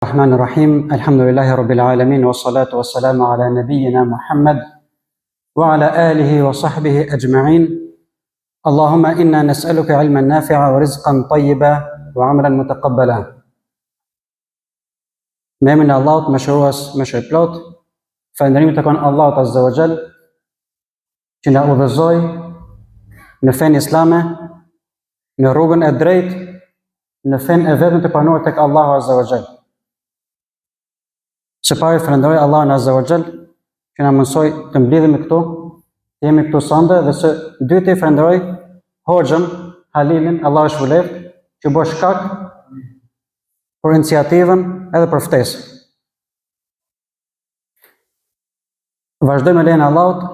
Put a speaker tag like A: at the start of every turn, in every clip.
A: الرحمن الرحيم الحمد لله رب العالمين والصلاة والسلام على نبينا محمد وعلى آله وصحبه أجمعين. اللهم إنا نسألك علما نافعا ورزقا طيبا وعملا متقبلا. Me emrin e Allahut, mëshirues, mëshirëplot, falënderimi të konë Allahut Azza wa Jall, që na udhëzoi në fenë islame, në rrugën e drejtë, në fenë e vetëm të pranuar tek Allahu Azza wa Jall. Së pari falenderoj Allahun Azza wa Jall që na mësoi të mblidhemi këtu, të jemi këtu sonde, dhe së dyti falenderoj Hoxhën Halilin, Allahu shpëleft, që bë shkak për iniciativën edhe për ftesën. Vazhdojmë me lejen e Allahut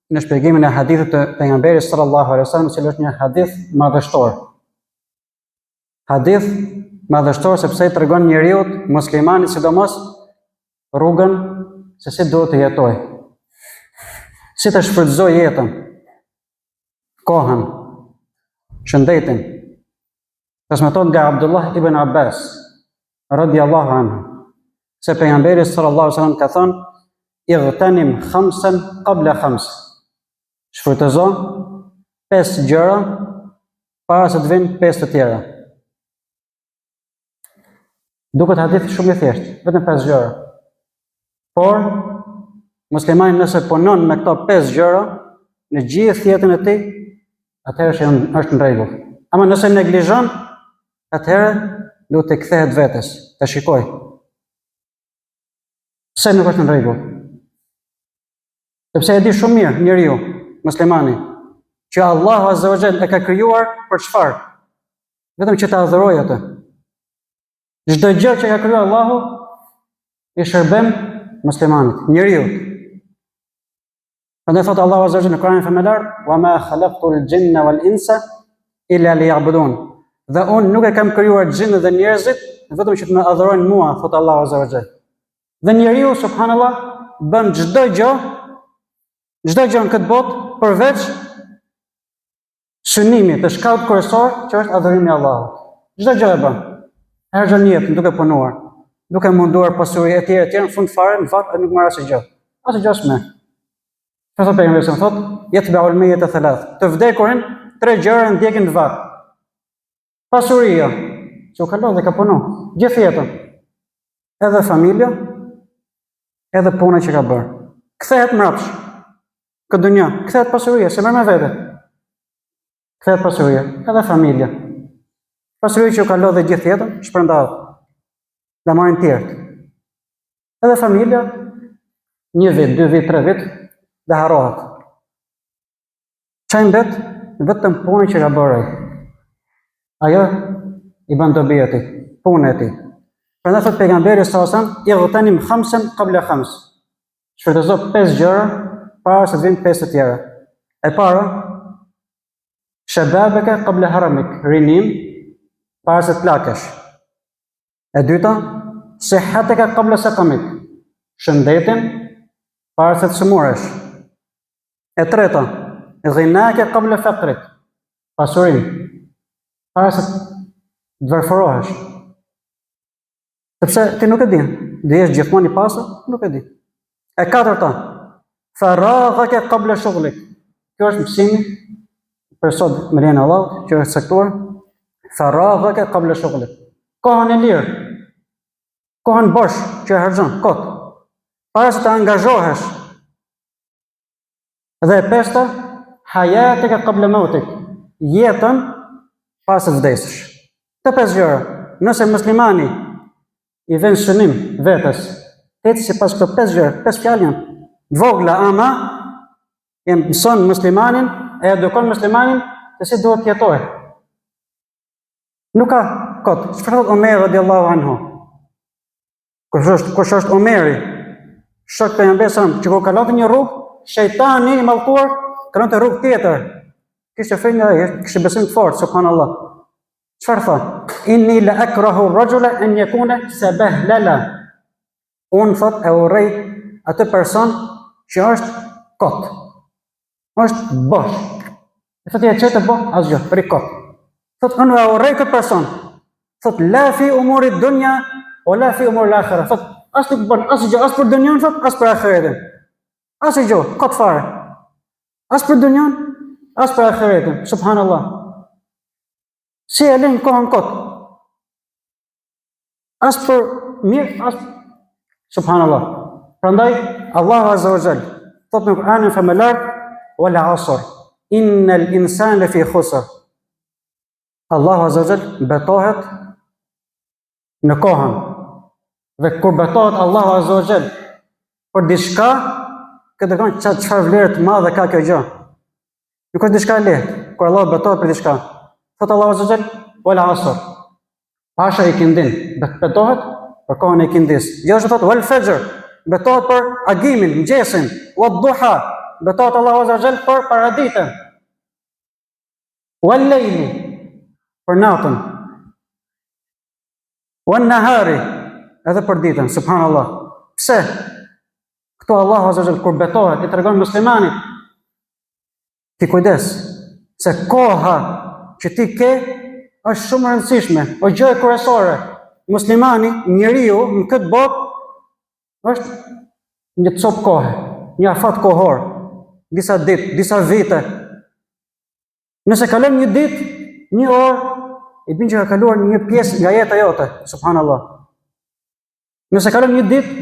A: në shpjegimin e hadithit të pejgamberit sallallahu alaihi wasallam, i cili është një hadith madhështor. Hadith madhështor sepse i tregon njeriu, muslimanit sidomos, rrugën se si duhet të jetojë, si të shfrytëzojë jetën, kohën, shëndetin. Transmetohet nga Abdullah ibn Abbas radiyallahu anhu se pejgamberi sallallahu alaihi wasallam ka thënë: "Igtanim khamsan qabla khams." Shfrytëzo 5 gjëra para se të vinë 5 të tjera. Duket hadith shumë i thjeshtë, vetëm 5 gjëra. Por muslimani nëse punon me këto 5 gjëra në gjithë jetën e tij, atëherë është në rregull. Ama nëse neglizhon, atëherë duhet të kthehet vetes, të shikoj. Pse nuk është në rregull? Sepse e di shumë mirë njeriu, muslimani, që Allahu Azza wa Jall e ka krijuar për çfarë? Vetëm që ta adhurojë atë. Çdo gjë që ka krijuar Allahu i shërben muslimanit, njeriu. Prandaj thot Allahu Azza wa Jall në Kur'anin famëlar: "Wa ma khalaqtul jinna wal insa illa liya'budun." Dhe unë nuk e kam krijuar xhinët dhe njerëzit vetëm që të më adhurojnë mua, thot Allahu Azza wa Jall. Dhe njeriu, subhanallah, bën çdo gjë në këtë botë përveç synimit të shkallët kryesor, që është adhurimi i Allahut. Çdo gjë e bën. Herxhon jetën duke punuar, duke munduar pasuri e tjera, në fund fare, në fakt nuk marr asgjë. Asgjë s'më. Thot pejgamberi sa thot: "Yatba'ul mayyita thalath." Të vdekurin 3 gjëra ndjekin në vat. Pasuria, që u kalon dhe ka punu, gjithë jetën, edhe familja, edhe puna që ka bërë. Kthehet mbrapsht, këtë dunja, kthehet pasuria, se merr me vete. Kthehet pasuria, edhe familja. Pasuria që u kalon dhe gjithë jetën, shpërndahet, dhe marrin tjerët. Edhe familja, 1 vit, 2 vit, 3 vit, dhe harrohet. Çaj mbet, vetëm puna që ka bërë ai. Ajo i bën dobi atij, punë e tij. Prandaj thot pejgamberi sallallahu alajhi wasallam: "Igtanim khamsan qabla khams." Shfrytëzo 5 gjëra para se të vinë 5 të tjera. E para, shababaka qabla haramik, rinim para se të lakesh. E dyta, sihhataka qabla saqamik, shëndetin para se të sëmuresh. E treta, ghinaka qabla faqrik, pasurinë para se të varfërohesh. Sepse ti nuk e di, do jesh gjithmonë i pasur, nuk e di. E katërta, faraghaka qabla shughlik. Kjo është mësimi për sot me lejen e Allahut, që është sektor faraghaka qabla shughlik. Kohën e lirë, kohën bosh që e harxhon, kot, para se të angazhohesh. Dhe e pesta, hayataka qabla mautik, jetën pas të vdesësh. Të 5 gjëra, nëse muslimani i vën shënim vetes, eci sipas këto 5 gjëra, 5 fjalë janë vogla, ama e mëson muslimanin, e edukon muslimanin se si duhet të jetojë. Nuk ka kot. Çfarë thot Omer radhiyallahu anhu? Kush është Omeri? Shok pejgamberit që kur kalonte një rrugë, shejtani i mallkuar kalonte rrugë tjetër. Kishte frikë ai, kishte besim të fortë, subhanallah. Çfarë thot? Inni la akrahu ar-rajula an yakuna sabahlala. Unë thot e urrej atë person që është kot. Është bosh. E thot e çetë bosh, asgjë, për kot. Thot unë e urrej këtë person. Thot la fi umuri dunya wala fi umur al-akhirah. Thot, as nuk bën asgjë as për dunjën, thot, as për ahiretin. Asgjë, kot fare. As për dunjën, as për ahiretin. Subhanallah. Si e lën kohën kot. As për mirë, as subhanallah. Prandaj Allahu Azza wa Jall thot në Kur'anin famëlar wal 'asr innal insana lafi khusr. Allahu Azza wa Jall betohet në kohën. Dhe kur betohet Allahu Azza wa Jall për diçka, këtë kanë çfarë vlerë të madhe ka kjo gjë. Nuk është diçka e lehtë. Kur Allah betohet për diçka, thot Allahu Azza wa Jall wal 'asr. Pasha i kindin, betohet për kohën e kindis. Gjithashtu thot wal fajr, betohet për agimin, mëngjesin, wad duha, betohet Allahu Azza wa Jall për paraditën. Wal layli, për natën. Wan nahari, edhe për ditën, subhanallah. Pse? Këto Allahu Azza wa Jall kur betohet i tregon muslimanit ti kujdes, se koha që ti ke është shumë e rëndësishme, o gjë e kryesore. Muslimani, njeriu në këtë botë është një copë kohe, një afat kohor, disa ditë, disa vite. Nëse kalon një ditë, një orë, i bën që ka kaluar një pjesë nga jeta jote, subhanallah. Nëse kalon një ditë,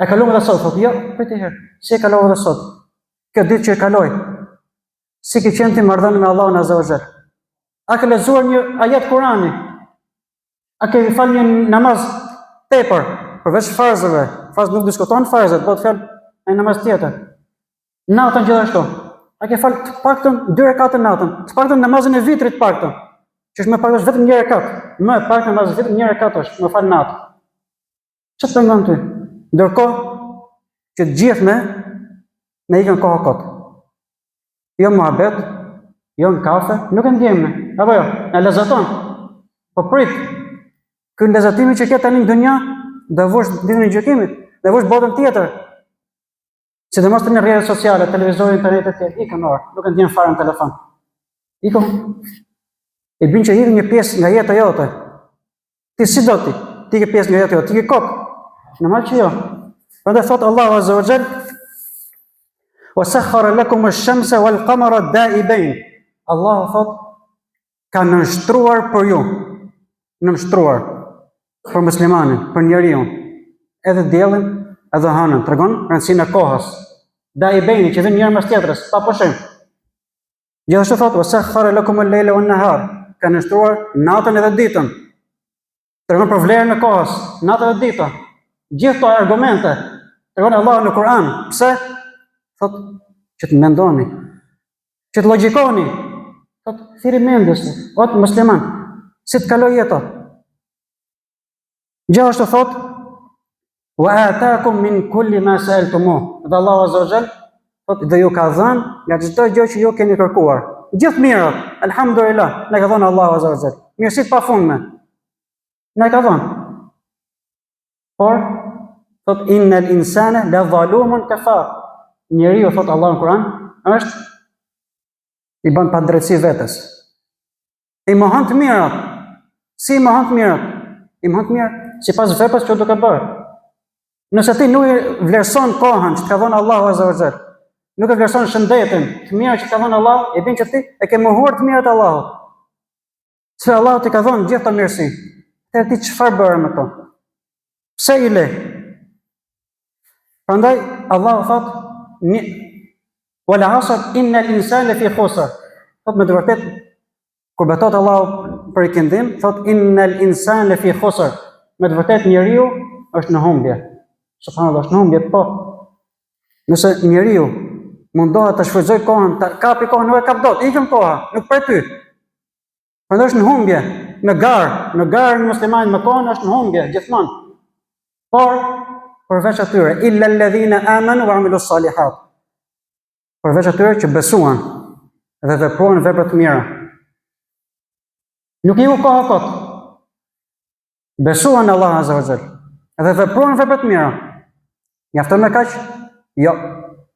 A: e kalon edhe sot, thotë, jo, prit herë, si e kalon edhe sot? Kjo ditë që e kaloj, si ke qenë ti marrëdhënie me Allahun Azza wa Jall? A ke lexuar një ajet Kurani? A ke fal një namaz tepër, përveç farzave? Farz nuk diskuton farzat, bëhet fjalë në namaz tjetër. Natën gjithashtu. A ke fal të paktën 2 rekatë natën, të paktën namazin e vitrit të paktën, që është më pak është vetëm 1 rekat. Më pak namaz vetëm 1 rekat është, më fal natën. Çfarë të ngon ty? Ndërkohë që të gjithë ne ikën kohë kot. Jo muhabet, jo në kafe, nuk e ndjejmë, apo jo, e lezaton. Po prit, ky lezatimi që ke tani në dunja, do vush ditën e gjykimit, do vush botën tjetër. Sidomos në rrjetet sociale, televizorin, internet e tjerë, ikën orë, nuk e ndjen fare në telefon. Ikën, e bën që ikën një pjesë nga jeta jote. Ti si do ti? Ti ke pjesë nga jeta jote, ti ke kot. Normal që jo. Prandaj thot Allahu Azza wa Jall, وَسَخَّرَ لَكُمُ الشَّمْسَ وَالْقَمَرَ دَائِبَيْنِ. Allahu thot, ka nënshtruar për ju, nënshtruar për muslimanin, për njeriu, edhe diellin, edhe hënën, tregon rëndësinë e kohës. Da'ibejni, që vjen njëra mas tjetrës, pa pushim. Gjithashtu thot, وَسَخَّرَ لَكُمُ اللَّيْلَ وَالنَّهَارَ. Ka nënshtruar natën edhe ditën. Tregon për vlerën e kohës, natën edhe ditën. Gjithë këto argumente tregon Allahu në Kur'an. Pse? Thot, që të mendoni, që të logjikoni, thot, thiri mendjes, o të musliman, si të kaloj jeta. Gjithashtu thot, وَآتَاكُمْ مِنْ كُلِّ مَا سَأَلْتُمُوهُ. Dhe Allahu Azza wa Jall, thot, dhe ju ka dhënë nga çdo gjë që ju keni kërkuar. Gjithë mirat, alhamdulillah, ne ka dhënë Allahu Azza wa Jall. Mirësitë pafundme. Ne ka dhënë. Por, thot, innal insana la zalumun kafar. Njeriu, thot Allah në Kur'an, është i bën pa drejtësi vetes. I mohon të mirat. Si i mohon të mirat? I mohon të mirat sipas veprës që do të bëj. Nëse ti nuk vlerëson kohën që ka dhënë Allahu Azza wa Jall, nuk e vlerëson shëndetin, të mirat që ka dhënë Allah, e bën që ti e ke mohuar të mirat e Allahut. Se Allahu t'i ka dhënë gjithë të mirësi. Atëherë ti çfarë bëre me to? Pse i le? Prandaj Allahu thot, wal 'asr innal insana lafi khusr. Thot me të vërtet, kur betohet Allahu për ikendim, thot innal insana lafi khusr. Me të vërtet njeriu është në humbje. Subhanallahu, është në humbje, po. Nëse njeriu mundohet të shfrytëzoj kohën, të kapi kohën, nuk e kap dot, ikën koha, nuk për ty. Prandaj është në humbje, në garë në muslimanit me kohën është në humbje gjithmonë. Por përveç atyre, illa alladhina amanu wa amilu salihat. Përveç atyre që besuan dhe veprojnë vepra të mira. Nuk i u koha kot. Besuan Allah Azza wa Jall dhe veprojnë vepra të mira. Mjafton me kaq? Jo.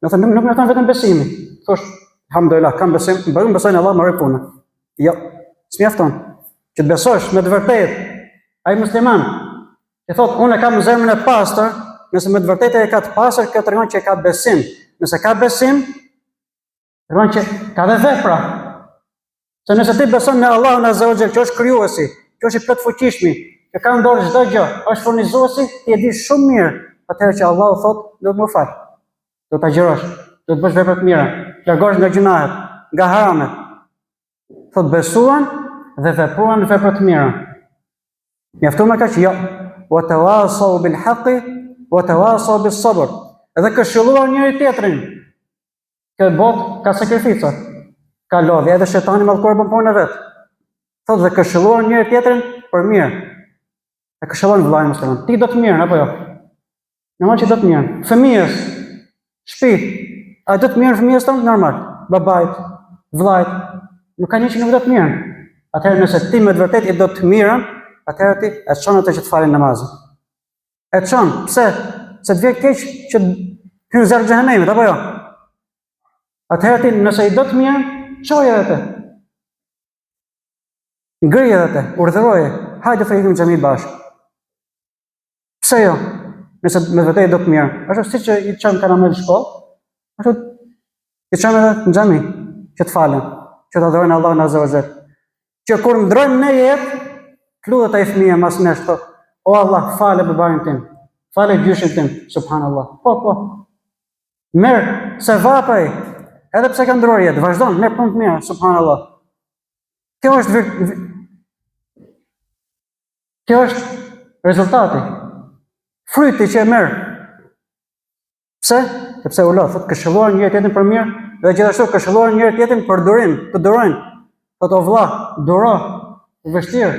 A: Nuk mjafton vetëm besimi. Thosh, alhamdulillah, kam besim, besoj në Allah, marrë punë. Jo, s'mjafton. Që të besosh me të vërtetë, ai musliman I thot, unë e kam zemrën e pastër, nëse me të vërtetë e ka të pastër, kjo tregon që ka besim. Nëse ka besim, tregon që ka dhe vepra. Se nëse ti beson në Allahun Azza wa Jall, që është krijuesi, që është i plot fuqishmi, që ka në dorë çdo gjë, është furnizuesi, ti e di shumë mirë, atëherë që Allahu thot, do të më fal. Do ta agjërosh, do të bësh vepra të mira, të largosh nga gjunahet, nga haramet. Thot besuan dhe vepruan vepra të mira. Mjafton me kaq jo. Wa tawasaw bil haqqi wa tawasaw bis sabr. Edhe këshilluar njëri tjetrin. Kjo botë ka sakrifica, ka lodhje, edhe shejtani mallkor bën punën e vet. Thot dhe këshilluar njëri tjetrin për mirë. E këshillon vllajën musliman. Ti do të mirën apo jo? Normal që do të mirën. Fëmijës, shtëpi, a do të mirën fëmijës tonë? Normal. Babait, vllajt, nuk ka një që nuk do të mirën. Atëherë nëse ti me të vërtetë i do të mirën, atëherë ti e çon atë që të falin namazin. E çon, pse? Se të vjen keq që hyn zjarr xhenemit apo jo? Atëherë ti nëse i do të mirën, çoje atë. Ngrihet atë, urdhëroje, hajde të ikim në xhami bashkë. Pse jo? Nëse me vërtetë do të mirë. Ashtu siç i çon karamel në shkollë, ashtu i çon edhe në xhami, që të falen, që të adhurojnë Allahun Azza wa Jall. Që kur ndrojmë në jetë, lutet ai fëmia mas nesh thotë, o Allah, fale babain tim, fale gjyshin tim, subhanallah. Po. Merr se vapaj, edhe pse ka ndrojë jetë, vazhdon, merr punë të mira, subhanallah. Kjo është rezultati. Fryti që e merr. Pse? Sepse u lot, thotë këshilluar njëri tjetrin për mirë dhe gjithashtu këshilluar njëri tjetrin për durim, të durojnë. Thotë o vlla, duro, është vështirë.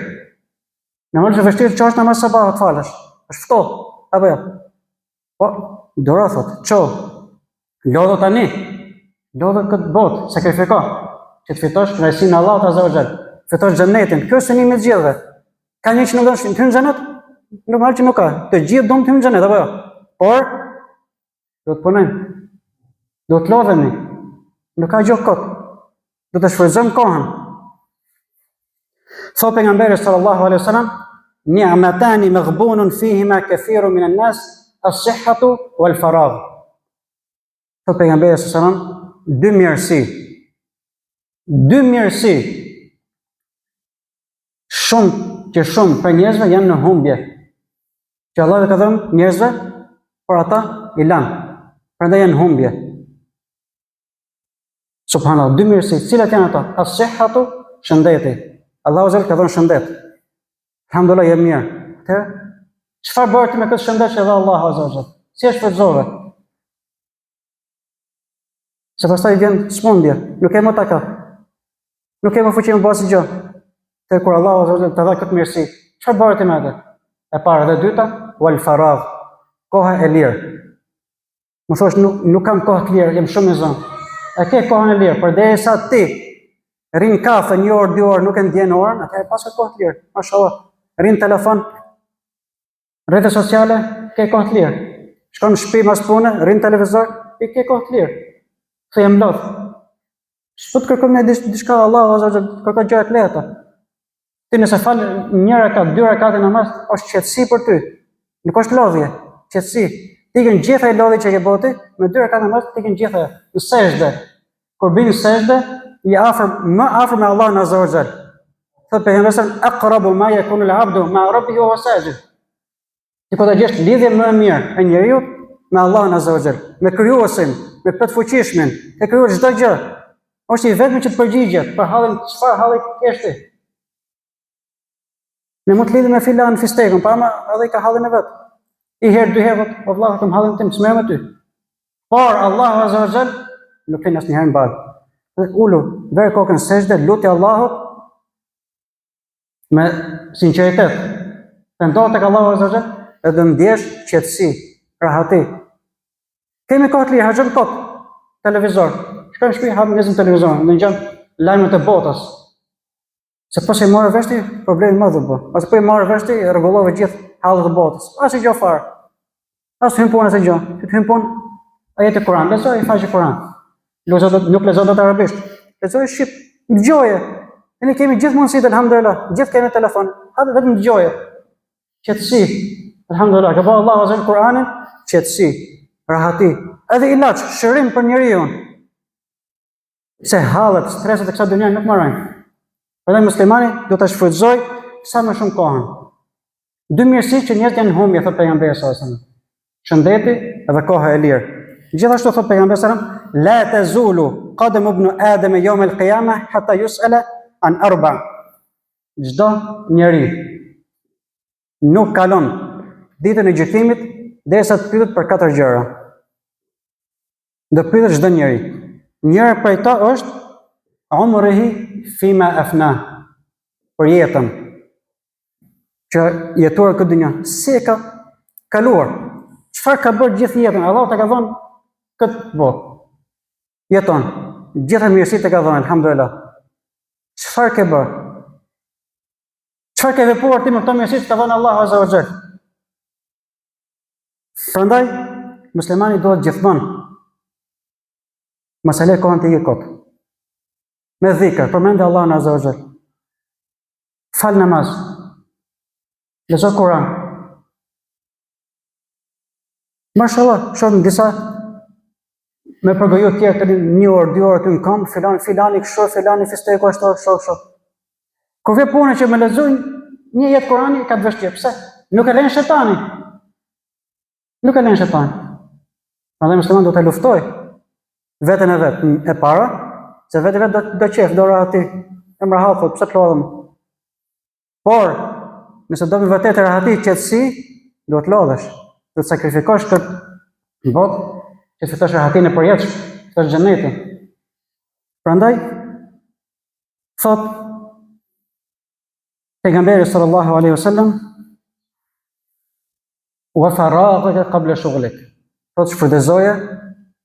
A: Normalisht është vështirë të çosh namaz sabah të falësh. Është ftohtë, apo jo? Po, duro thotë, ço. Lodho tani. Lodho këtë botë, sakrifiko, që të fitosh kënaqësinë e Allahut Azza wa Jall, fitosh xhenetin. Kjo është synimi i gjithëve. Ka një që nuk do të hyjë në xhenet? Normal që nuk ka. Të gjithë do të hyjnë në xhenet apo jo? Por do të punojmë. Do të lodhemi. Nuk ka gjë kot. Do të shfrytëzojmë kohën. Thot pejgamberi sallallahu alaihi wasallam, ni'matani maghbunun fihima kathirun min an-nas, as-sihhatu wal-faragh. Thot pejgamberi sallallahu alaihi wasallam, dy mirësi. Shumë për njerëzve janë në humbje. Që Allah ka dhënë njerëzve, por ata i lanë. Prandaj janë në humbje. Subhanallahu, dy mirësi, cilat janë ato? As-sihhatu, shëndeti. Allahu Azza ka dhënë shëndet. Alhamdulillah, jam mirë. Çfarë bëhet me këtë shëndet që dha Allahu Azza? Si e shfrytëzove? Se pastaj vjen smundje, nuk e më taka. Nuk e më fuqi më bëj gjë. Te kur Allahu Azza të dha këtë mirësi, çfarë bëhet me atë? E para dhe e dyta, wal faragh, koha e lirë. Më thosh nuk kam kohë të lirë, jam shumë i zonë. E ke kohën e lirë, përderisa ti rin kafe 1 orë, 2 orë, nuk e ndjen orën, atëherë pas ka kohë të lirë. Mashallah, rin telefon, rrjete sociale, ke kohë të lirë. Shkon në shtëpi mas pune, rin televizor, i ke kohë të lirë. Se jam lodh. S'po të kërkoj me diçka Allahu Azza kërkoj gjëra të lehta. Ti nëse fal 1 rekat, 2 rekate namaz, është qetësi për ty. Nuk është lodhje, qetësi. Ti ke gjithë ai lodhje që ke boti, me 2 rekate namaz ti ke gjithë në sejdë. Kur bën sejdë, i më afër me Allahun Azza wa Jall. Thot pejgamberi aqrabu ma yakunu al-'abdu ma'a rabbihi wa huwa sajid. Ti po ta gjesh lidhje më e mirë e njeriu me Allahun Azza wa Jall, me krijuesin, me plot fuqishmin, e krijuar çdo gjë. Është i vetmi që të përgjigjet për hallin, çfarë halli kesh ti. Ne mund të lidhim me filan fistekun, pa ama edhe ka hallin e vet. I herë, 2 herë, o vëlla, kam hallin tim, s'më me ty. Por Allahu Azza wa Jall nuk flen asnjëherë në balë. Ulu, verë kokën sejdë, luti Allahut me sinqeritet. Pendohet tek Allahu Azza wa Jall edhe ndjesh qetësi, rahati. Kemi kohë të lirë, harxhojmë kot, televizor. Shkojmë në shtëpi, hapim ngezim televizorin, ndëgjojmë lajmet e botës. Se pas e marrë veshti, problemi më dhe bërë. Pas po e marrë veshti, rregullove gjithë hallet e botës. As e gjë farë. As hyn punë as e gjë. Ti hyn punë ajet e Kur'an, lexoj faqe Kur'an. Nuk lexon dot arabisht. Lexoj shqip, dëgjoje. Ne kemi gjithë mundësitë, alhamdulillah. Gjithë kemi telefon. Hajde vetëm dëgjoje. Qetësi. Alhamdulillah, ka bëu Allahu azza Kur'anin qetësi, rahati, edhe ilaç, shërim për njeriu. Se hallet, streset e kësaj dhunja nuk marrojnë. Prandaj muslimani do ta shfrytëzoj sa më shumë kohën. Dy mirësi që njerëzit janë humbje, thot pejgamberi sallallahu alajhi wasallam. Shëndeti dhe koha e lirë. Gjithashtu thot pejgamberi sallallahu alajhi wasallam, la tazulu qadam ibn Adam yawm al-qiyamah hatta yus'ala an arba'. Çdo njeri nuk kalon ditën e gjykimit derisa të pyetet për 4 gjëra. Do pyetet çdo njeri. Njëra prej to është umrihi fima afna, për jetën që jetuar këtë dynjë, si e ka kaluar, çfarë ka bërë gjithë jetën, Allah ta ka dhënë këtë botë. Jeton, gjitha mirësitë e ka dhënë, alhamdulillah. Çfarë ke bërë? Çfarë ke vepruar ti me këto mirësi që ka dhënë Allahu azza wa jall? Prandaj, muslimani duhet gjithmonë mos e lë kohën të ikë kot. Me dhikr, përmendë Allahun azza wa jall. Fal namaz. Lezo Kur'an. Mashallah, shohim disa me përgoju tjerë të 1 orë, 2 orë të në kam, filani kështu, filani fisteku ashtu, kështu. Kur vjen puna që me lexojnë një jetë Kur'ani ka të vështirë. Pse? Nuk e lën shejtani. Nuk e lën shejtani. Prandaj muslimani do ta luftoj veten e vet e para, se vetë do qef, do rahati. Emra hafut, pse të lodhem? Por, nëse do me vërtet e rahati qetësi, do të lodhesh. Do të sakrifikosh këtë botë, që të fitosh rahatin e përjetshme, të fitosh xhenetin. Prandaj, thot pejgamberi sallallahu alaihi wasallam, wa faraghaka qabla shughlik. Thot shfrytëzoje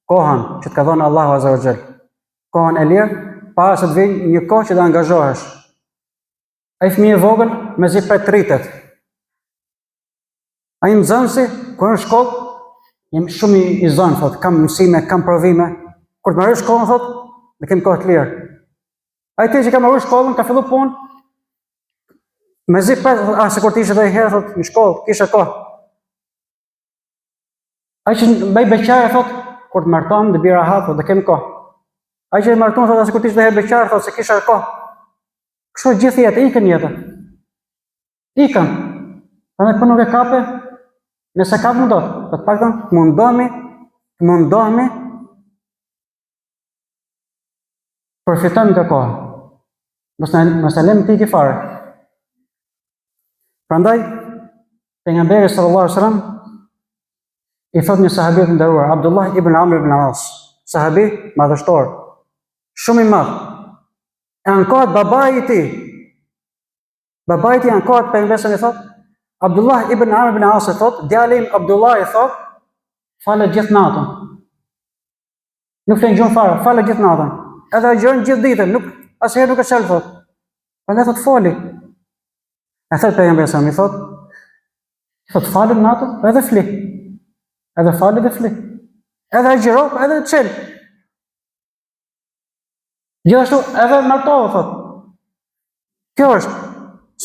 A: kohën që të ka dhënë Allahu azza wa jall. Kohën e lirë, para se të vijë një kohë që të angazhohesh. Ai fëmijë i vogël mezi pret të rritet. Ai nxënësi kur në shkollë jam shumë i zonë, thot, kam mësime, kam provime. Kur të marrësh shkollën, thot, ne kem kohë të lirë. Ai që ka marrë shkollën, ka filluar punë. Mezi pret, sikur të ishte edhe herë, thot, në shkollë, kisha kohë. Ai që bëj beqare, thot, kur të martohem dhe bira rahat, thot, dhe kem kohë. Ai që martohem, thot, sikur të ishte herë beqare, thot, se kisha kohë. Kështu gjithë jetë, ikën jetë. Ikën. Prandaj po nuk e kape, nëse kap më do, të paktën mundohemi përfitojmë të kohë. Mos e lëmë të iki fare. Prandaj, pejgamberi sallallahu alaihi wasallam i thot një sahabi të nderuar, Abdullah ibn Amr ibn As, sahabi madhështor, shumë i madh. E ankohet babai i tij. Babai i tij ankohet pejgamberin i thot, Abdullah ibn Amr ibn As i thot, djali im Abdullah i thot, falet gjithë natën. Nuk flen gjuhën fare, falet gjithë natën. Edhe agjon gjithë ditën, asnjëherë nuk e çel thot. Prandaj thot foli. E thot pejgamberi i thot falet natën, edhe fli. Edhe falet dhe fli. Edhe agjiro, edhe çel. Gjithashtu edhe martohet thot. Kjo është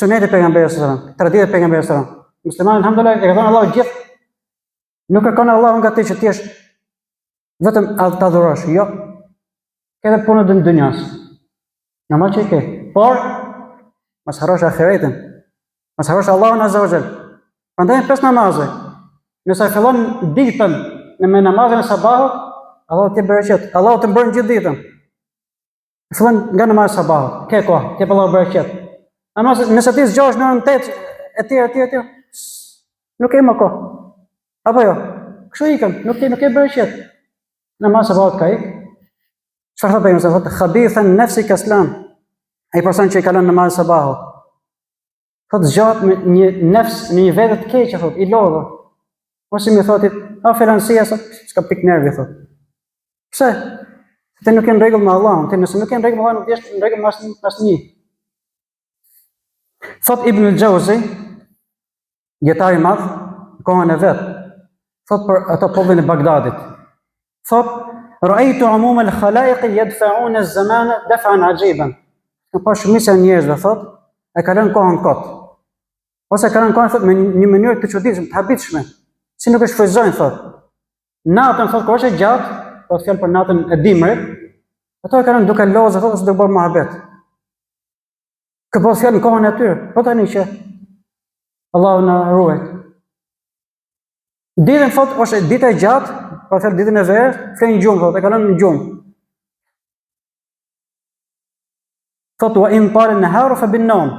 A: suneti e pejgamberit sallallahu alajhi wasallam, tradita e pejgamberit sallallahu alajhi wasallam. Muslimani alhamdulillah e ka dhënë Allahu gjithë. Nuk kërkon Allahu nga ti që ti jesh vetëm ta adhurosh, jo. Ke edhe punën e dunjas. Normal që ke. Por mos harrosh ahiretin. Mos harrosh Allahun azza wa jall. Prandaj 5 namaze. Nëse fillon ditën me namazin e sabahut, Allahu të bereqet. Allahu të mbron gjithë ditën. Fillon nga namazi i sabahut. Ke kohë, ke Allahu bereqet. Ama nëse ti zgjohesh në orën 8 etj, nuk ke më kohë. Apo jo? Kështu ikën, nuk ke bereqet. Namazi i sabahut ka ik. Çfarë thotë pejgamberi? Thotë khabithan nafsi kaslan. Ai person që i kalon namazin e sabahut. Thotë zgjohet me një nefs, në një vetë të keqe, thotë, i lodhur. Ose më thotit, filanësia s'ka pik nervi, thot. Pse? Ti nuk je në rregull me Allahun, ti nëse nuk je në rregull me Allahun, nuk je në rregull me asnjë. Thot Ibn al-Jauzi, dietar i madh, kohën e vet, thot për ato popullin e Bagdadit. Thot, ra'aytu umum al-khalaiq yadfa'un az-zaman daf'an ajiban. Ka pas shumica e njerëzve, thot, e kalon kohën kot. Ose kalon kohën thot me një mënyrë të çuditshme, të habitshme, si nuk e shfrytëzojnë thot. Natën thot kur është e gjatë, po të fjalë për natën e dimrit, ato e kalon duke lozë thot ose duke bërë mohabet. Kë po të fjalë në kohën e tyre, po tani që Allahu na ruaj. Ditën thot është dita e gjatë, po të fjalë ditën e verës, flen gjumë thot, e kalon në gjumë. Thot wa in tala an-naharu fa bin-nawm.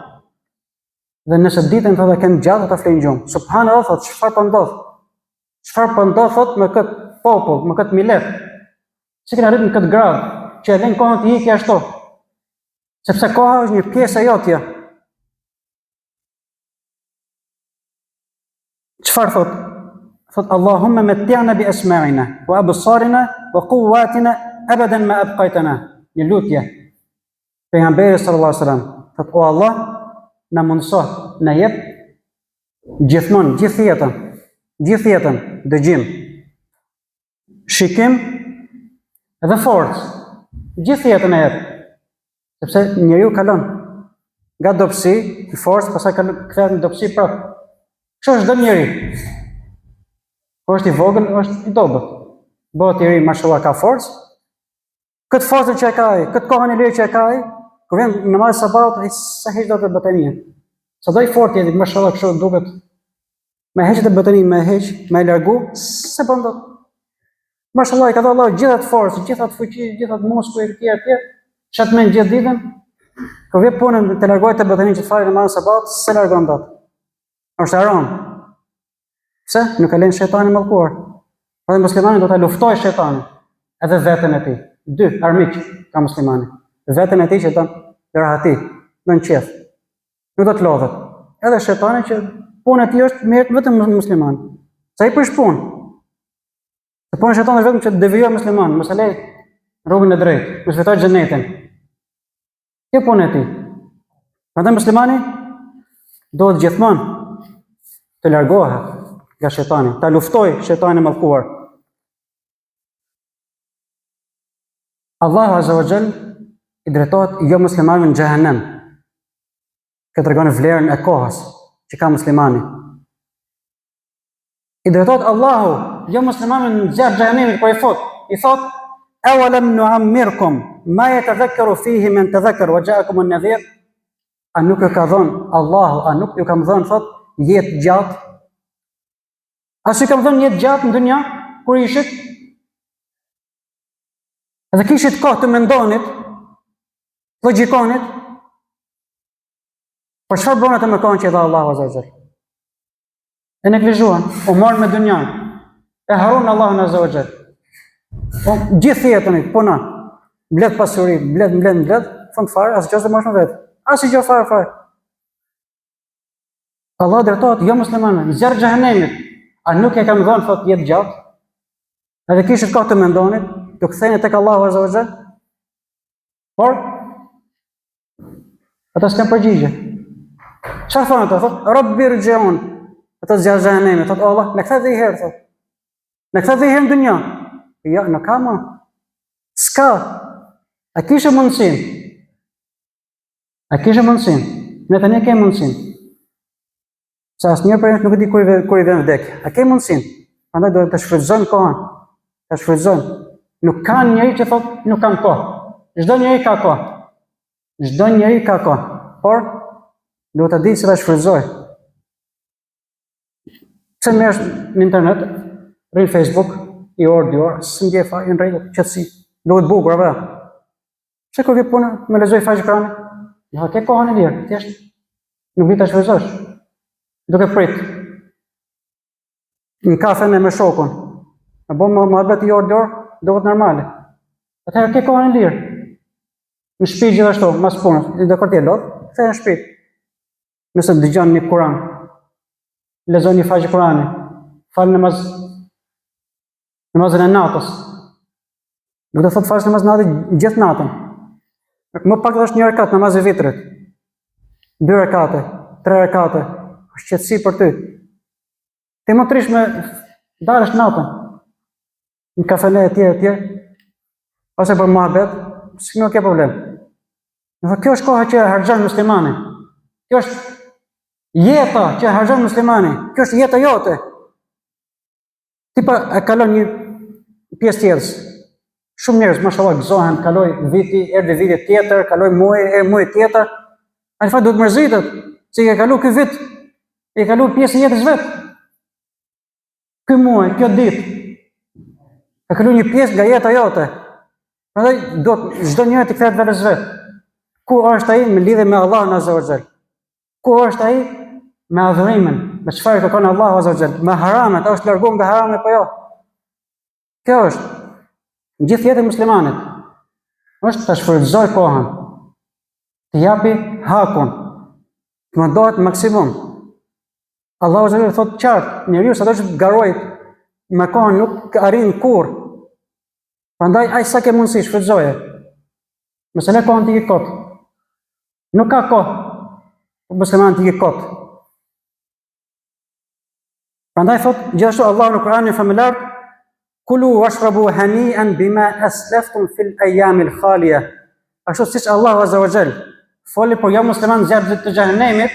A: Dhe nëse ditën thotë kanë gjatë ata flen gjumë. Subhanallahu thot çfarë po ndodh? Çfarë po ndodh thot me këtë popull, me këtë millet? Si kanë arritur në këtë grad që e lën kohën të ikë ashtu? Sepse koha është një pjesë e jotja. Çfarë thot? Thot Allahumma matti'na bi asma'ina wa absarina wa quwwatina abadan ma abqaytana. Një lutje. Pejgamberi sallallahu alaihi wasallam thot o Allah, na mundso, na jep gjithmonë gjithë jetën dëgjim, shikim dhe forcë. Gjithë jetën e jep. Sepse njeriu kalon nga dobësi në forcë, pastaj kthehet në dobësi prapë. Kështu është çdo njeri. Kur është i vogël, është i dobët. Bëhet i ri, mashallah, ka forcë. Këtë forcën që e ka ai, këtë kohën e lirë që e ka ai, kur vjen në namaz sabat, ai sa heq dot betania. Sa do i fortë jeti, mashallah, kështu duket. Me heqet e betanin, me heq, me largu, se bën dot. Mashallah, i ka dhënë Allahu gjithë atë forcë, gjithë atë fuqi, gjithë atë muskuj e tjerë, çat më gjithë ditën. Kur vjen punën të largohet te betanin që të falë namaz sabat, se largon dot. Është haram. Pse? Nuk e lën shejtani mallkuar. Pra muslimani do ta luftojë shejtanin, edhe veten e tij. Dy armiq ka muslimani. Veten e tij që don rahati, don qef. Nuk do të lodhet. Edhe shejtani që puna e tij është merret vetëm musliman. Sa i prish punë. Të punë shejtani është vetëm që të devijojë musliman, mos e lej rrugën e drejtë, mos fitoj xhenetin. Kjo punë e tij. Prandaj muslimani duhet gjithmonë të largohet nga shejtani, ta luftoj shejtanin e mallkuar. Allahu Azza wa Jall i drejtohet jo muslimanëve në xhehenem. Këtë tregon vlerën e kohës që ka muslimani. I drejtohet Allahu jo muslimanëve në zjarr xhehenemit, po i thot awalam nu'ammirkum ma yatadhakkaru fihi man tadhakkar wa ja'akum an-nadhir. A nuk e ka dhënë Allahu, a nuk ju kam dhënë thot jetë gjatë? A si kam dhënë jetë gjatë në dunja kur ishit? Edhe kishit kohë të mendonit, logjikonit, për çfarë bën atë me kohën që i dha Allahu Azza wa Jall? E neglizhuan, u morën me dunjan, e harun Allahun Azza wa Jall. Gjithë jetën i punon, mbledh pasuri, mbledh, fund fare, asgjë s'e marrën vetë. Asgjë fare. Allah drejtohet jo muslimanëve, në zjarr xhehenemit. A nuk e kam dhënë thot jetë gjatë? Edhe kishit kohë të mendonit, të ktheheni tek Allahu Azza wa Jall. Por ata s'kan përgjigje. Çfarë thonë ata? Thot Rabbi irji'un. Ata zjarr xhehenemit, thot Allah, më kthe dhe i herë thot. Më kthe dhe i herë në dunja. Jo, nuk ka më. S'ka. A kishe mundësin? Ne tani kemi mundësin. Se asnjëherë për nuk e di kur i vjen vdekja. A ke mundësin? Prandaj duhet të shfrytëzojmë kohën. Ta shfrytëzojmë. Nuk ka njeri që thot nuk kam kohë. Çdo njeri ka kohë. Por duhet të di se ta shfrytëzoj. Pse merresh në internet, rrin Facebook, i orë, s'ndje fare në rregull, qetësi, duhet bukur apo? Pse kur vi puna, më lexoj faqe Kur'ani? Ja, ke kohën e lirë, thjesht nuk vi ta shfrytëzosh. Duke prit. Në kafe me shokun. A bën mohabet i orë, duhet normale. Atëherë ke kohën e lirë. Në shtëpi gjithashtu, mas punës, i do korti e lot, kthej në shtëpi. Nëse dëgjon një Kur'an, lexon një faqe Kur'ani, fal namazën e natës. Nuk do thot falësh namazën e natës gjithë natën. Më pak është një rekat namaz e vitrit. 2 rekate, 3 rekate. Është qetësi për ty. Ti më trish me dalësh natën. Në kafene e tjerë, ose për mohabet, si nuk ke problem. Kjo është koha që harxhon muslimani. Kjo është Jeta që harxhon muslimani, kjo është jeta jote. Ti pa e kalon një pjesë tjetër. Shumë njerëz, mashallah, gëzohen, kaloi viti, erdhi viti tjetër, kaloi muaj tjetër. Ai fa duhet mërzitet, se i ka kalu ky vit, i ka kalu pjesë e jetës vet. Ky muaj, kjo ditë, ka kalu një pjesë nga jeta jote. Prandaj duhet çdo njeri të kthehet vetes vet. Ku është ai në lidhje me Allahun Azza wa Jall? Ku është ai me adhurimin? Me çfarë kërkon Allahu Azza wa Jall? Me haramet, a është larguar nga haramet apo jo? Kjo është gjithë jetë e muslimanit. Është të shfrytëzoj kohën, të japi hakun, të mundohet maksimum. Allahu Azza wa Jall thotë qartë, njeriu sado që të garojë me kohën nuk arrin kurrë. Prandaj ai sa ke mundësi shfrytëzoje. Mëse le kohën të i kot. Nuk ka kohë musliman të i kot. Prandaj thot gjithashtu Allahu në Kur'anin familjar, kulu washrabu hani'an bima aslaftum fil ayyamil khaliya. Ashtu siç Allahu Azza wa Jall foli por jo musliman gjatë të xhenemit,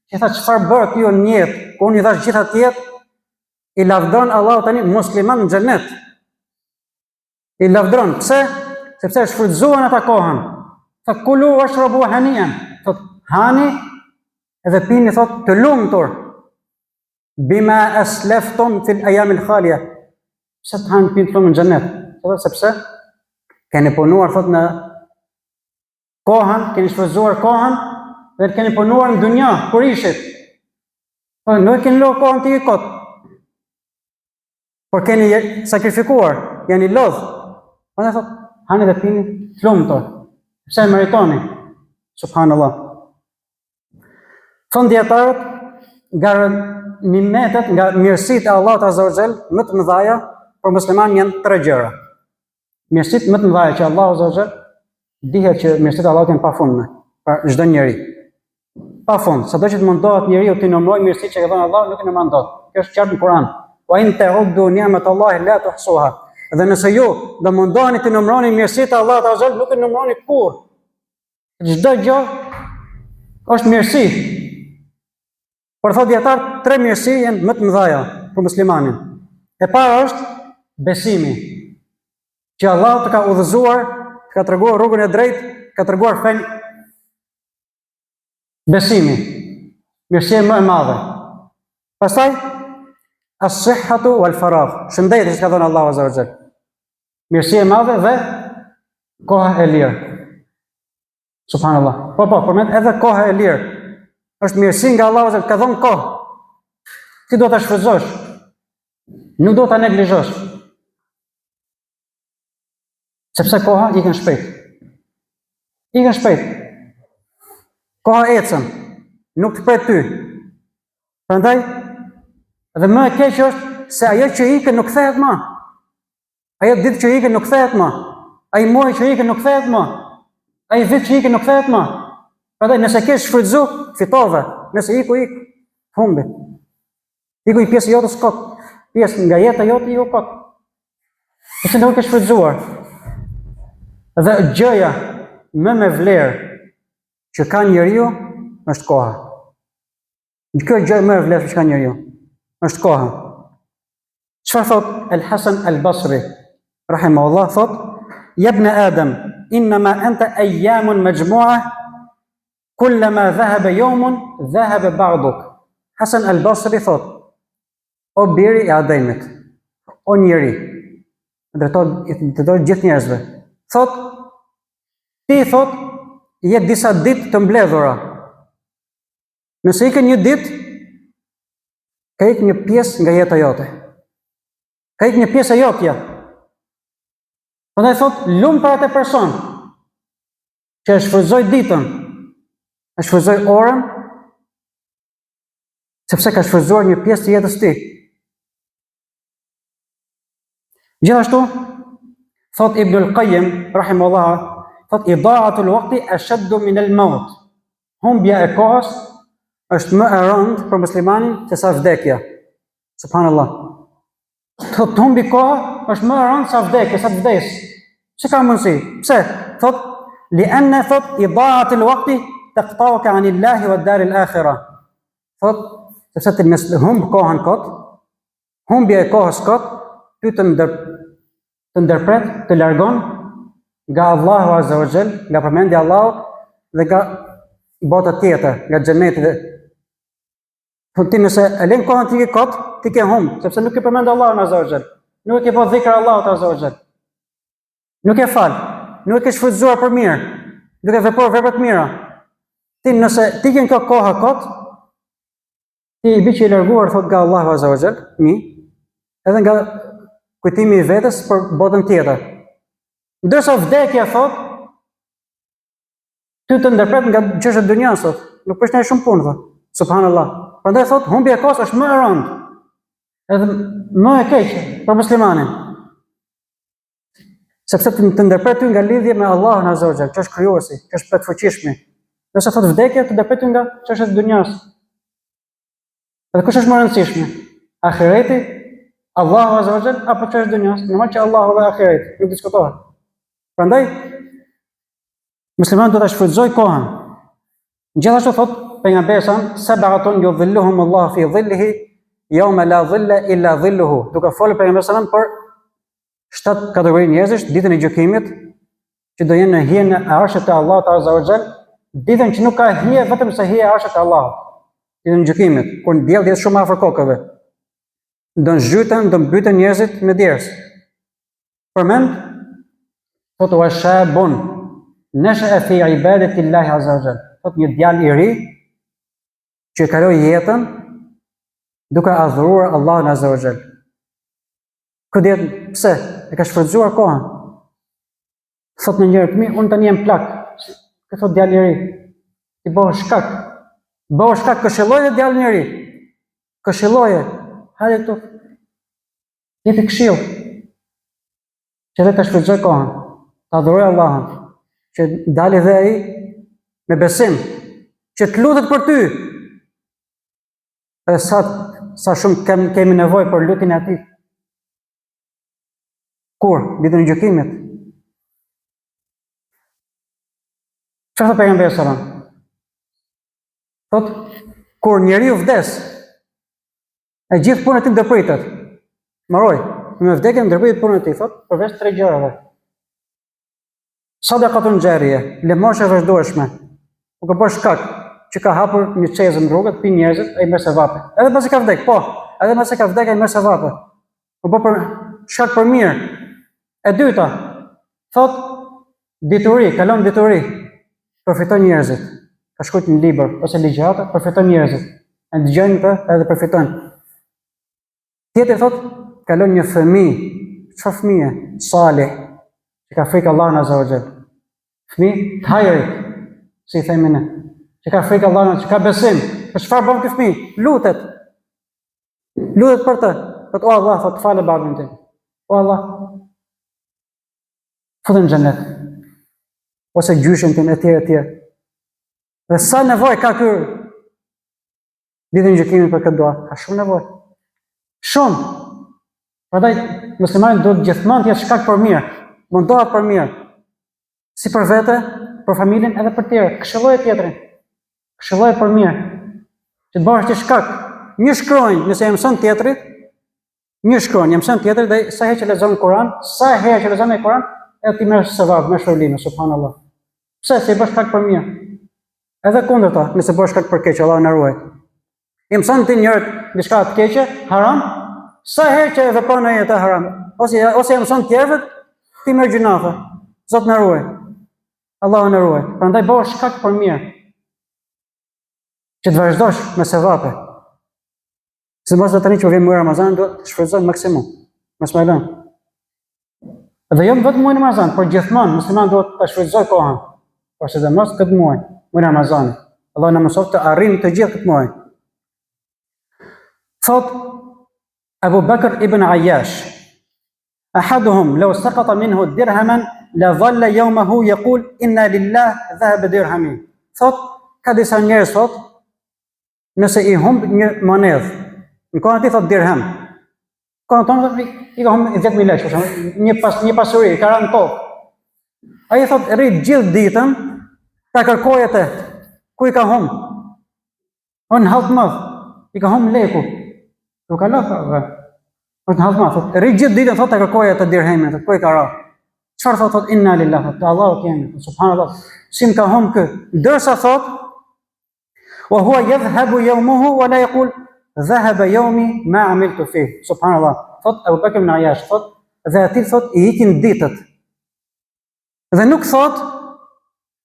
A: që tha çfarë bërat ju në jetë, ku unë i thash gjithë atjet, i lavdron Allahu tani musliman në xhenet. I lavdron, pse? Sepse shfrytëzuan ata kohën. Tha kulu washrabu hani'an. Thot hani edhe pini thot të lumtur. Bima aslaftum fil ayyamil khaliya. Pse të hanë pinë të lumë në xhenet? Sepse keni punuar thot në kohën, keni shfrytëzuar kohën dhe keni punuar në dunja, kur ishit. Po nuk keni lënë kohën të ikot. Por keni sakrifikuar, jeni lodh. Prandaj thot hani dhe pini të lumtur. Pse e meritoni? Subhanallah. Thon dietarët nga nimetet, nga mirësitë e Allahut Azza wa Jall më të mëdha për musliman janë 3 gjëra. Mirësitë më të mëdha që Allahu Azza wa Jall dihet që mirësitë e Allahut janë pafundme për çdo njeri. Pafund, sado që të mundohet njeriu të numërojë mirësitë që ka dhënë Allahu, nuk i numëron dot. Kjo është qartë në Kur'an. Wa in ta'uddu ni'matallahi la tuhsuha. Dhe nëse ju do mundoheni të numëroni mirësitë e Allahut Azza wa Jall, nuk i numëroni kurrë. Çdo gjë është mirësi. Por thot dietar, 3 mirësi janë më të mëdha për muslimanin. E para është besimi. Që Allah të ka udhëzuar, të ka treguar rrugën e drejtë, ka treguar fen. Besimi. Mirësia më e madhe. Pastaj as-sihhatu wal faragh. Shëndeti që ka dhënë Allahu Azza wa Jall. Mirësia e madhe dhe koha e lirë. Subhanallah. Po, përmend edhe koha e lirë. Është mirësi nga Allahu Azza wa Jall, ka dhënë kohë. Ti do ta shfrytëzosh. Nuk do ta neglizhosh. Sepse koha ikën shpejt. Ikën shpejt. Koha ecën. Nuk të pret ty. Prandaj edhe më e keq është se ajo që ikën nuk kthehet më. Ajo ditë që ikën nuk kthehet më. Ai muaj që ikën nuk kthehet më. Ai vit që ikën nuk kthehet më. Prandaj nëse ke shfrytëzu, fitove. Nëse ik, humbi. Iku i pjesë jotës kot. Pjesë nga jeta jote iku kot. Nëse nuk e shfrytëzuar. Dhe gjëja më me vlerë që ka njeriu është koha. Kjo gjë më e vlerë që ka njeriu është koha. Çfarë thot El-Hasan Al-Basri rahimahullah, thot: "Ya ibn Adam, inma anta ayyamun majmu'a, kullama dhahaba yawmun dhahaba ba'duk." Hasan Al-Basri thot: "O biri i Ademit, o njeri, drejtohet gjithë njerëzve. Thot, ti thot, jetë disa ditë të mbledhura. Nëse ikën një ditë, ka ikë një pjesë nga jeta jote. Ka ikë një pjesë e jotja. Prandaj thot, lumë për atë person që e shfrytëzoi ditën, e shfrytëzoi orën, sepse ka shfrytëzuar një pjesë të jetës tij." Gjithashtu, thot Ibn al-Qayyim, rahimahullah, thot ida'atul waqti ashaddu min al-maut. Humbja e kohës është më e rëndë për muslimanin se sa vdekja. Subhanallah. Thot humbi koha është më e rëndë sa vdekja, sa vdes. Çka ka mundsi? Pse? Thot li'anna thot ida'atul waqti taqta'uka 'anillahi wad-dar al-akhirah. thot, sepse ti mes humb kohën kot, humbja e kohës kot, ty të ndërpret, të largon nga Allahu Azza wa Jall, nga përmendja e Allahut dhe nga bota tjetër, nga xheneti dhe ti nëse e lën kohën ti ke kot, ti ke humb, sepse nuk e përmend Allahun Azza wa Jall, nuk e ke bërë dhikr Allahut Azza wa Jall. Nuk e fal, nuk e ke shfrytzuar për mirë, nuk e vepruar vepra të mira. Ti nëse ti ke kjo kohë kot, ti i biçi i larguar thot nga Allahu Azza wa Jall, edhe nga kujtimi i vetes për botën tjetër. Ndërsa vdekja thot, ty të ndërpret nga çështja e dunjas thot, nuk përshtaj shumë punë thot. Subhanallah. Prandaj thot, humbja e kohës është më e rëndë, edhe më e keqe për muslimanin. Sepse të ndërpret ty nga lidhje me Allahun Azza wa Jall, që është krijuesi, që është plotfuqishmi. Nëse thot vdekja të ndërpret ty nga çështja e dunjas. Edhe kush është më rëndësishme? Ahireti, Allahu Azza wa Jall apo çështja e dunjas? Normal që Allahu dhe ahireti, nuk diskutohet. Prandaj muslimani do ta shfrytëzoj kohën. Gjithashtu thot pejgamberi sa sab'atun yudhilluhum Allah fi dhillihi yawma la dhilla illa dhilluhu. Duke folur pejgamberi sa për 7 kategori njerëzish ditën e gjykimit që do jenë në hijen e arshit të Allahut Azza wa Jall, ditën që nuk ka hije vetëm se hija e arshit të Allahut. Ditën e gjykimit, kur dielli është shumë afër kokëve. Do zhyten, do mbyten njerëzit me ders. Përmend thot wa shabun nasha'a fi ibadati Allah Azza wa Jall. Thot një djalë i ri që kaloi jetën duke adhuruar Allahun Azza wa Jall. Këtë pse? E ka shfrytzuar kohën. Thot në njëri të mi, unë tani jam plak. Këtë thot djalë i ri. Ti bëhu shkak. Bëhu shkak, këshilloje djalin e ri. Këshilloje. Hajde këtu. Jepi këshill. Që dhe ta shfrytëzoj kohën. Ta adhuroj Allahun. Që dali dhe ai me besim. Që të lutet për ty. Edhe sa shumë kemi nevojë për lutjen e atij. Kur? Ditën e gjykimit. Çfarë thot pejgamberi sallallahu alajhi wasallam? Thot, kur njeriu vdes, e gjithë puna e tij ndërpritet. Mbaroj, me vdekjen ndërpritet puna e tij, thot, përveç 3 gjërave. Sadaqatun jariyah, lëmoshë e vazhdueshme. U ka bërë shkak që ka hapur një çezë në rrugët, pi njerëzit, ai merr sevape. Edhe pasi ka vdek, po, edhe pasi ka vdek ai merr sevape. U bë për shkak për mirë. E dyta, thot, dituri, kalon dituri, përfiton njerëzit. Ka shkruajt një libër ose ligjërata, përfiton njerëzit. E dëgjojnë të edhe përfitojnë. Tjetër thot, kalon një fëmijë, çfarë fëmije? Salih, që ka frikë Allahun Azza wa Jall. Fëmijë të hajrit, si i themi ne. Që ka frikë Allahun, që ka besim. Për çfarë bën ky fëmijë? Lutet. Lutet për të. Thot, o Allah, thot, falë babën tim. O Allah, futën në xhenet. Ose gjyshin tim etj. Dhe sa nevojë ka ky ditën e gjykimit për këtë dua? Ka shumë nevojë. Shumë. Prandaj muslimani duhet gjithmonë të jetë shkak për mirë, mundohet për mirë. Si për vete, për familjen edhe për tjerë. Këshilloje tjetrin. Këshilloje për mirë. Që të bëhesh ti shkak. Një shkronjë, nëse e mëson tjetrit, një shkronjë, mëson tjetrit dhe sa herë që lexon Kur'an, sa herë që lexon Kur'an, edhe ti merr sevap, merr shpërblim, subhanallahu. Pse se bësh shkak për mirë? Edhe kundërta, nëse bësh shkak për keq, Allahu na ruaj. I mëson ti njërt diçka të keqe, haram, sa herë që e vepron ai atë haram, ose e mëson tjerëve, ti merr gjunafe. Zot na ruaj. Allahu na ruaj. Prandaj bësh shkak për mirë. Që të vazhdosh me sevape. Sidomos tani që vjen muaji Ramazan, duhet të shfrytëzojmë maksimum. Mos më lën. Dhe jo vetëm muajin Ramazan, por gjithmonë muslimani duhet ta shfrytëzojë kohën. Por sidomos këtë muaj, muajin Ramazan. Allah na mëson të arrijmë të gjithë këtë muaj. Thot Abu Bakr ibn Ayyash, ahaduhum law saqata minhu dirhaman la dhalla yawmahu yaqul inna lillahi dhahaba dirhami. Thot ka disa njerëz thot, nëse i humb një monedhë, në kohën e tij thot dirham. Kohën tonë i ka humb 10.000 lekë, për shembull, një pasuri, ka rënë tokë. Ai thot rrit gjithë ditën ta kërkojë atë ku i ka humb. On halt madh. I ka humbur leku. Nuk ka lëkë. Është në hallma, thot, rri gjithë ditën thot të kërkoja të dirhemin, thot, ku i ka ra? Çfarë thot inna lillahi, te Allahu kemi, subhanallahu. Si më ka humbur kë? Ndërsa thot wa huwa yadhhabu yawmuhu wa la yaqul dhahaba yawmi ma amiltu fihi. Subhanallah. Thot Abu Bakr ibn Ayyash, thot, dhe aty thot i ikin ditët. Dhe nuk thot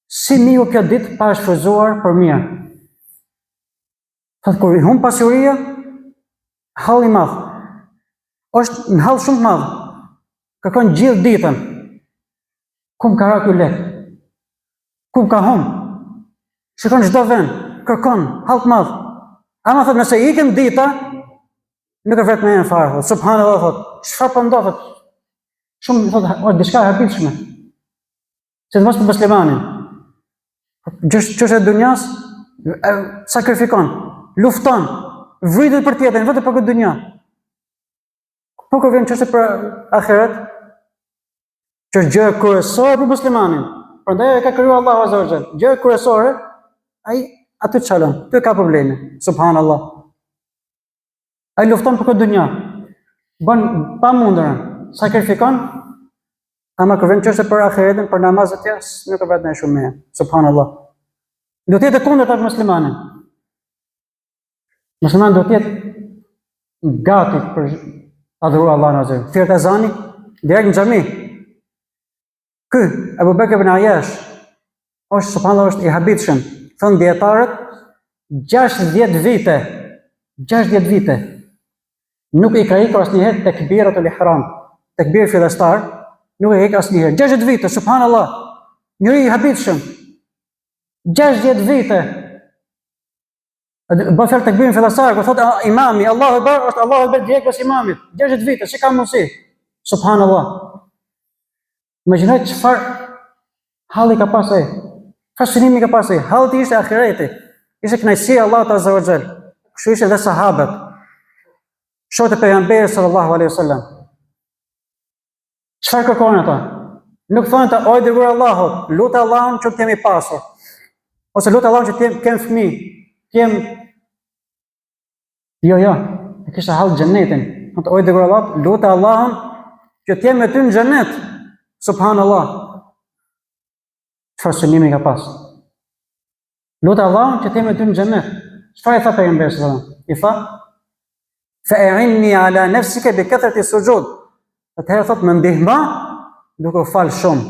A: si miu kjo ditë pa shfryzuar për mirë. Thot kur i humb pasuria, halli i madh. Është në hall shumë të madh. Kërkon gjithë ditën. Ku më ka ra ky lek? Ku më ka humb? Shikon çdo vend, kërkon hall të madh. Ama thot nëse ikën dita, nuk e vret me një fare. Subhanallahu thot, çfarë po ndodhet? Shumë thot, është diçka e habitshme. Se të mos për muslimanin. Çështja e dunjas sakrifikon, lufton, vritet për tjetrin, vetëm për këtë dunja. Po kur vjen çështja për ahiret, që është gjë kryesore për muslimanin. Prandaj e ka krijuar Allahu Azza wa Jall. Gjë kryesore, ai aty çalon, ty ka probleme. Subhanallah. Ai lufton për këtë dunja. Bën pamundërën, sakrifikon, ama kur vjen çështja për ahiretin, për namazet e tij, nuk e vret më shumë mirë. Subhanallah. Do të jetë kundër të muslimanit. Muslimani do të jetë gati për adhuruar Allahun Azza wa Jall. Thirrët ezani direkt në xhami. Ky Abu Bakr ibn Ayyash është subhanallahu është i habitshëm. Thon dietarët 60 vite. 60 vite. Nuk i ka ikur asnjëherë tekbiratul ihram, tekbir fillestar, nuk e ka asnjëherë. 60 vite, subhanallah. Njëri i habitshëm. 60 vite. Bën fjalë tekbirin fillestar, kur thotë imami, Allahu Akbar, është Allahu Akbar direkt pas imamit. 60 vite, si ka mundsi? Subhanallah. Imagjinoj çfarë halli ka pas ai. Çfarë ka pas ai? Halli ishte ahireti. Ishte kënaqësia e Allahut Azza wa Jall. Kështu ishte dhe sahabët. Shokët e pejgamberit sallallahu alaihi wasallam. Çfarë kërkojnë ata? Nuk thonë ata, oj dërguar Allahut, lut Allahun që të jemi pasur. Ose lut Allahun që të kem fëmijë, Jo, e kishte hall xhenetin. Thotë oj dërguar Allahut, lut Allahun që të jemi me ty në xhenet. Subhanallah. Çfarë synimi ka pas? Lut Allahun që të jemi me ty në xhenet. Çfarë i tha pejgamberi sallallahu alaihi wasallam? I tha fa'inni ala nafsika bi kathrati sujud. Atëherë thot më ndihma duke u fal shumë.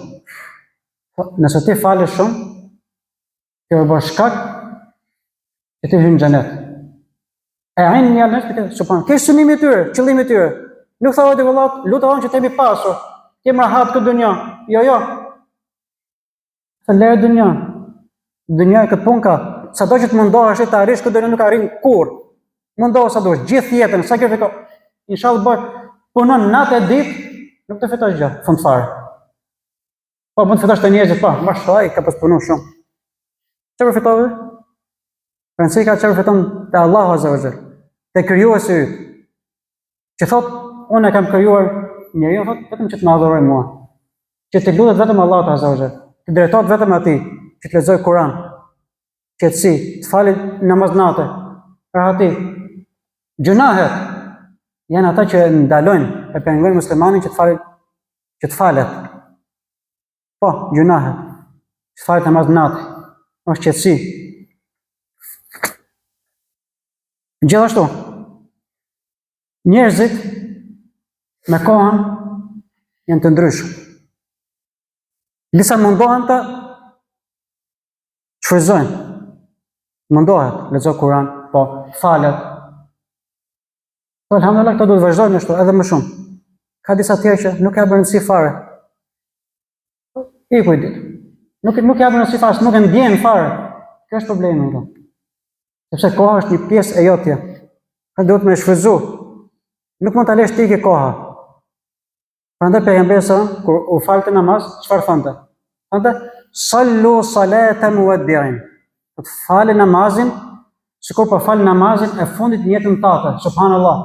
A: Nëse ti falësh shumë, ti do bësh shkak që ti hyn në xhenet. A'inni ala nafsika subhan. Kë synimi i tyre, qëllimi i tyre. Nuk thonë te vëllat, lut Allahun që të jemi pasur, të jemi rahat këtë dunjë. Jo. Falë dunjë. Dunja e këtë punë ka. Sado që të mundohesh të arrish këtë dunjë nuk arrin kurrë. Mundohu sa dush, gjithë jetën, sakrifiko. Inshallah bëj punon natë e ditë, nuk të fitosh gjë, fund fare. Po mund të fitosh të njerëzit pa, mashallah, ka pas punuar shumë. Çfarë fitove? Pranësi ka çfarë fiton te Allahu Azza wa Jall, te krijuesi yt. Që thot, unë kam krijuar njeriu vetëm që të më adhuroj mua. Që të lutet vetëm Allahut Azza wa Jall, të drejtohet vetëm atij, që të lexoj Kur'an, qetësi, të falë namaz natë, rahati. Gjunahet janë ata që ndalojnë e pengojnë muslimanin që të falet. Po, gjunahet. Që të falet namaz natë. Është qetësi. Gjithashtu, njerëzit me kohën janë të ndryshëm. Disa mundohen të shfryzojnë. Mundohet, lexo Kur'an, po, falet. Po, alhamdulillah, këto duhet të vazhdojnë ashtu, edhe më shumë. Ka disa tjerë që nuk ja bën rëndësi fare. I kujt. Nuk ja bën rëndësi fare, nuk e ndjen fare. Kjo është problemi këtu. Sepse koha është një pjesë e jotje. Ka duhet me shfryzu. Nuk mund ta lësh ti ke koha. Prandaj pejgamberi sa kur u falte namaz, çfarë thonte? Thonte sallu salatan muwaddi'in. Të falë namazin, sikur po fal namazin e fundit në jetën tënde. Subhanallah.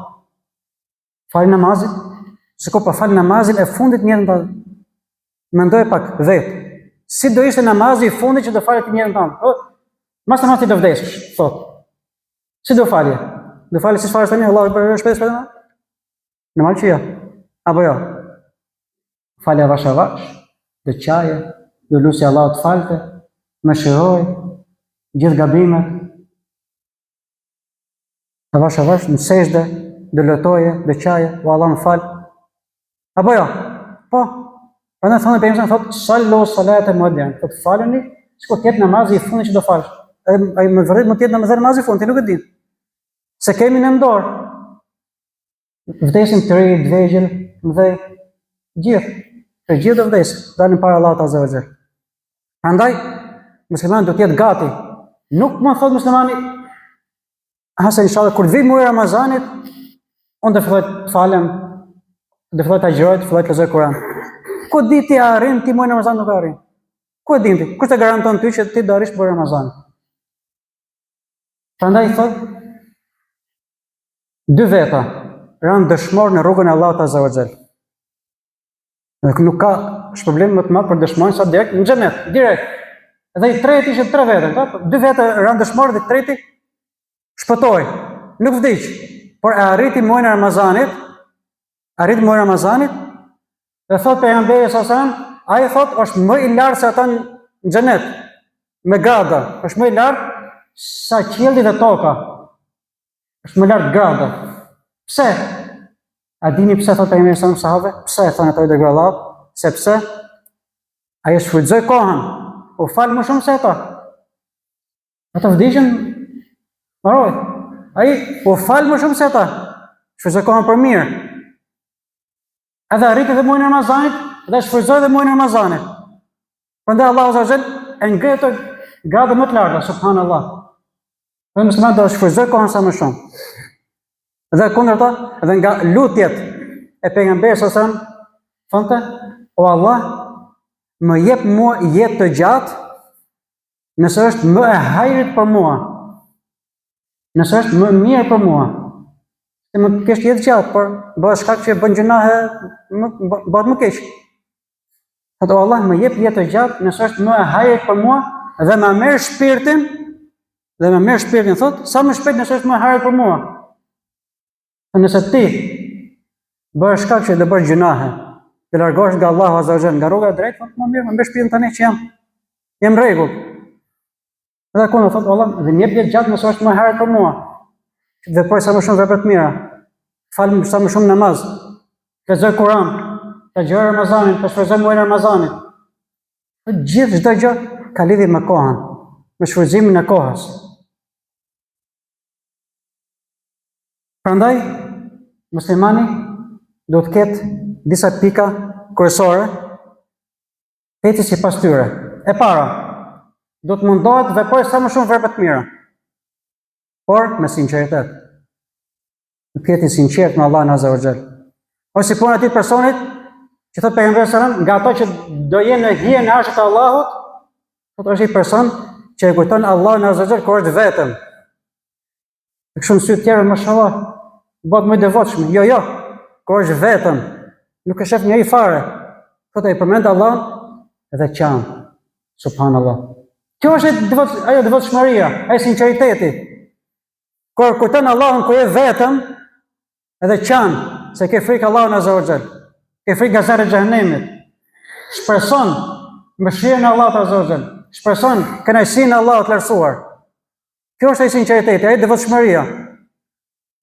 A: Fal namazin, sikur po fal namazin e fundit në jetën tënde. Mendoj pak vetë. Si do ishte namazi i fundit që do falet në jetën tënde? Mas namazit do vdesësh, thot. Si do falje? Do falë si çfarë tani, Allahu për shpejt për në malçia. Apo jo. Falë avash, dhe qaje, do lusi Allahu të falte, më shiroj gjithë gabimet. Avash, në sejdë, do lutoje, do qaje, o Allah më fal. Apo jo. Po. Prandaj thonë pejgamberi thotë sallu salate muaddian. Po faleni, sikur të jetë namazi i fundit që do falsh. Ai më vërtet mund të jetë namazi i fundit, ti nuk e di. Se kemi në dorë. Vdesim të ri, të vegjël, dhe gjithë. Të gjithë do vdesin, dalin para Allahut Azza wa Jall. Prandaj muslimani do të jetë gati. Nuk më thotë muslimani hasa inshallah kur të vi muaji i Ramazanit, unë do filloj të falem, do filloj të agjëroj, të filloj të lexoj Kur'an. Ku di ti arrin ti muajin e Ramazanit nuk arrin? Ku e din ti? Kush të garanton ty që ti do arrish për Ramazan? Prandaj thotë dy veta ranë dëshmor në rrugën e Allahut Azza wa Jall. Nuk ka problem më të madh për dëshmorin sa direkt në xhenet, direkt. Edhe i treti ishte 3 vete, dy vete ranë dëshmor dhe i treti shpëtoi. Nuk vdiq, por e arriti muajin e Ramazanit, dhe thot pejgamberi sallallahu ai thot është më i lartë se ata në xhenet me grada, është më i lartë sa qielli dhe toka. Është më lart grada. Pse? A dini pse thot pejgamberi sallallahu sahabe? Pse thonë ato dërguar Allah? Sepse ai shfrytëzoi kohën, u fal më shumë se ata. Ata vdiqën maroj. Ai u fal më shumë se ata. Shfrytëzoi kohën për mirë. Edhe arriti dhe muajin e Ramazanit dhe shfrytëzoi dhe muajin e Ramazanit. Prandaj Allahu Azza wa Jall e ngret gradë më të larta, subhanallahu. Dhe muslimanët do shfrytëzoj kohën sa më shumë. Dhe kundërta, edhe nga lutjet e pejgamberit sallallahu alajhi wasallam, thonë: "O Allah, më jep mua jetë të gjatë, nëse është më e hajrit për mua. Nëse është më mirë për mua. Se më kesh jetë gjatë, por bëhet shkak që bën gjunahe, bëhet më keq. Thotë: O Allah, më jep jetë të gjatë, nëse është më e hajrit për mua dhe më merr shpirtin, thotë, sa më shpejt nëse është më e hajrit për mua. Nëse ti bëhet shkak që do bësh gjunahe, të largohesh nga Allahu Azza wa Jall, nga rruga e drejtë, thotë, më mirë, më mbesh shpirtin tani që jam rregull. Dhe kur thotë: O Allah, dhe më jep jetë gjatë nëse është më e hajrit për mua. Dhe për sa më shumë vepra të mira, fal sa më shumë namaz, lexoj Kur'an, të gjë Ramazanin, të shfrytëzoj muajin e Ramazanit. Çdo gjë ka lidhje me kohën, me shfrytëzimin e kohës. Prandaj muslimani do të ketë disa pika kryesore, peti sipas tyre. E para, do të mundohet të veprojë sa më shumë vepra të mira, por me sinqeritet. Të jeti sinqert me Allahun Azza wa Jall. Ose si puna e atij personit që thot pejgamberi sallallahu alajhi wasallam, nga ato që do jenë në hijen e arshit të Allahut, thotë është një person që e kujton Allahun Azza wa Jall kur është vetëm. Kështu në sy të tjerë, mashallah, bëhet më i devotshëm. Jo, kur është vetëm, nuk e shef njëri fare. Thotë ai përmend Allahun dhe qan. Subhanallah. Kjo është ajo devotshmëria, ai sinqeriteti. Kur kujton Allahun kur je vetëm, edhe qan, se ke frikë Allahun Azza wa Jall. Ke frikë nga zjarri i xhenemit. Shpreson mëshirën e Allahut Azza wa Jall. Shpreson kënaqësinë e Allahut të lartësuar. Kjo është ai sinqeriteti, ai devotshmëria.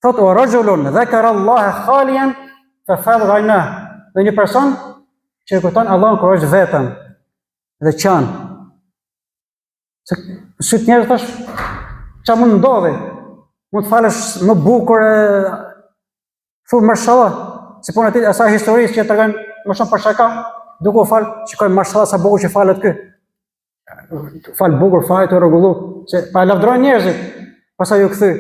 A: Thotë: O rajulun dhakara Allaha khaliyan fa fadha aynah. Dhe një person që kujton Allahun kur është vetëm dhe qan. Se sy të njerëz thash, çfarë mund ndodhi? Mund të falesh më bukur, thuaj mashallah, si puna e asaj historisë që tregon më shumë për shaka, duke u fal, shikoj mashallah sa bukur që falet ky. Fal bukur, fal të rregullu, se pa lavdërojnë njerëzit, pastaj u kthy.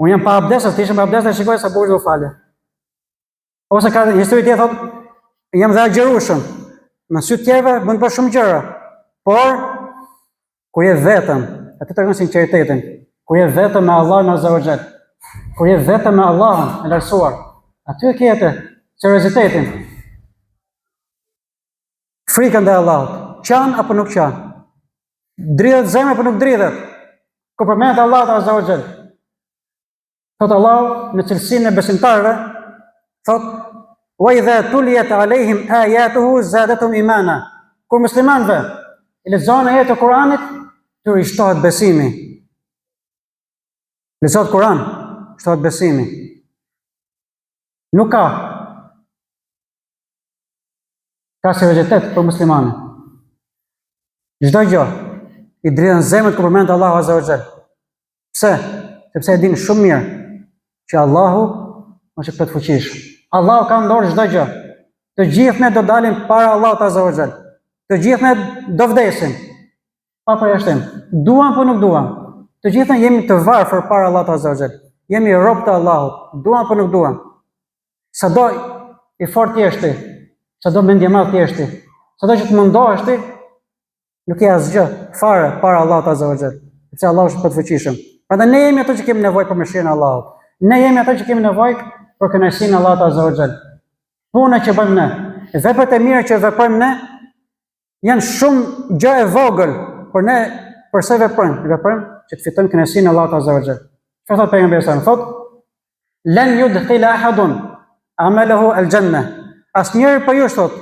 A: Unë jam pa abdes, ti ishe pa abdes, dhe shikoj sa bukur do falë. Ose ka histori tjetër thotë, jam dhe agjërueshëm. Në sy të tjerëve mund të bësh shumë gjëra, por kur je vetëm, atë tregon sinqeritetin. Kur je vetëm me Allahun Azza wa Jall, kur je vetëm me Allahun e lartësuar, aty e ke atë seriozitetin. Frikën ndaj Allahut, qan apo nuk qan? Dridhet zemra apo nuk dridhet? Kur përmendet Allahu Azza wa Jall. Thot Allah në cilësinë e besimtarëve, thot wa idha tuliyat alehim ayatuhu zadatuhum imana. Kur muslimanëve i lexohen ajetet e Kuranit, tyre i shtohet besimi. Lexohet Kur'an, shtohet besimi. Nuk ka seriozitet për muslimanin. Çdo gjë i dridhen zemrën kur përmend Allahu Azza wa Jall. Pse? Sepse e din shumë mirë që Allahu është i plotfuqishëm. Allahu ka në dorë çdo gjë. Të gjithë ne do dalim para Allahut Azza wa Jall. Të gjithë ne do vdesim. Pa përjashtim. Duam po nuk duam. Të gjithë ne jemi të varfër para Allahut Azza wa Jall. Jemi rob të Allahut. Duam po nuk duam. Sado i fort jeshti, sado mendje madh jeshti, sado që të mundohesh ti, nuk je asgjë fare para Allahut Azza wa Jall. Sepse Allahu është plotfuqishëm. Prandaj ne jemi ato që kemi nevojë për mëshirën e Allahut. Ne jemi ato që kemi nevojë për kënaqësinë e Allahut Azza wa Jall. Puna që bëjmë ne, veprat e mira që veprojmë ne, janë shumë gjë e vogël, por ne përse veprojmë? Veprojmë që të fitojmë kënaqësinë e Allahut Azza wa Jall. Çfarë thot pejgamberi sa thot? Lan yudkhila ahadun amalahu al-janna. Asnjëri për ju thot,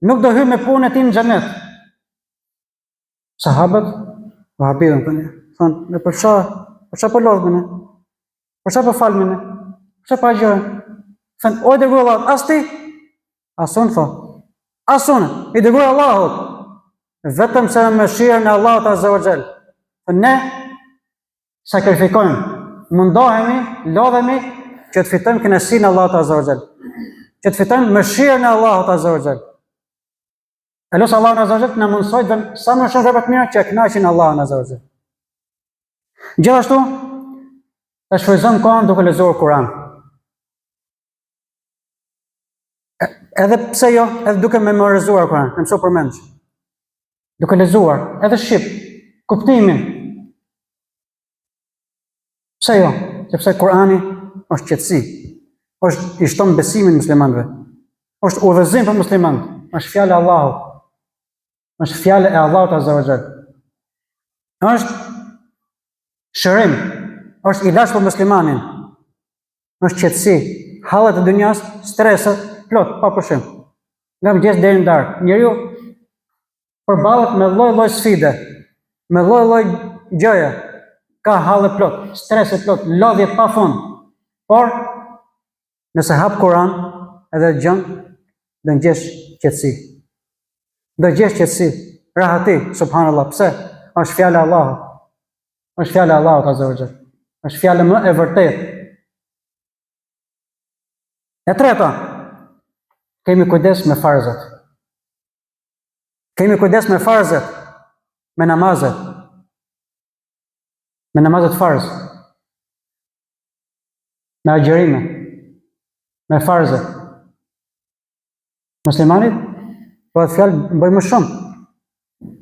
A: nuk do hyj me punën e tij në xhenet. Sahabët vahabitën thonë, "Ne për çfarë po lodhmë ne? Për çfarë po falmë ne? Për çfarë po agjërojmë?" Thonë, "O dërguar Allahut, as ti?" Asun thot. Asun, i dërguar Allahut. Vetëm se me mëshirën e Allahut Azza wa Jall. Ne sakrifikojmë, mundohemi, lodhemi që të fitojmë kënaqësinë e Allahut Azza wa Jall. Që të fitojmë mëshirën e Allahut Azza wa Jall. Elos Allahun Azza wa Jall na mundsoj sa më shumë vepra të mira që e kënaqin Allahun Azza wa Jall. Gjithashtu, ta shfryzojmë kohën duke lexuar Kur'an. Edhe pse jo, edhe duke memorizuar Kur'an, më mëso përmend. Duke lexuar, edhe shqip, kuptimin. Pse jo? Sepse Kur'ani është qetësi, është i shton besimin muslimanëve, është udhëzim për muslimanët, është fjalë e Allahut, është fjalë e Allahut Azza wa Jall. Është shërim, është ilaç për muslimanin, është qetësi, hallet e dunjas, stresët, plot, pa pushim. Nga mëngjes deri në darkë, njeriu përballet me lloj-lloj sfide, me lloj-lloj gjëje, ka halle plot, strese plot, lodhje pa fund. Por nëse hap Kur'an edhe dëgjon, do ngjesh qetësi. Do gjesh qetësi, rahati, subhanallahu. Pse? Është fjala e Allahut. Është fjala e Allahut Azza wa Jall. Është fjala më e vërtetë. E treta, kemi kujdes me farzat. Kemi kujdes me farzat, me namazet. Me namazet farz. Me agjërime. Me farzat. Muslimanit, po atë fjalë bëj më shumë.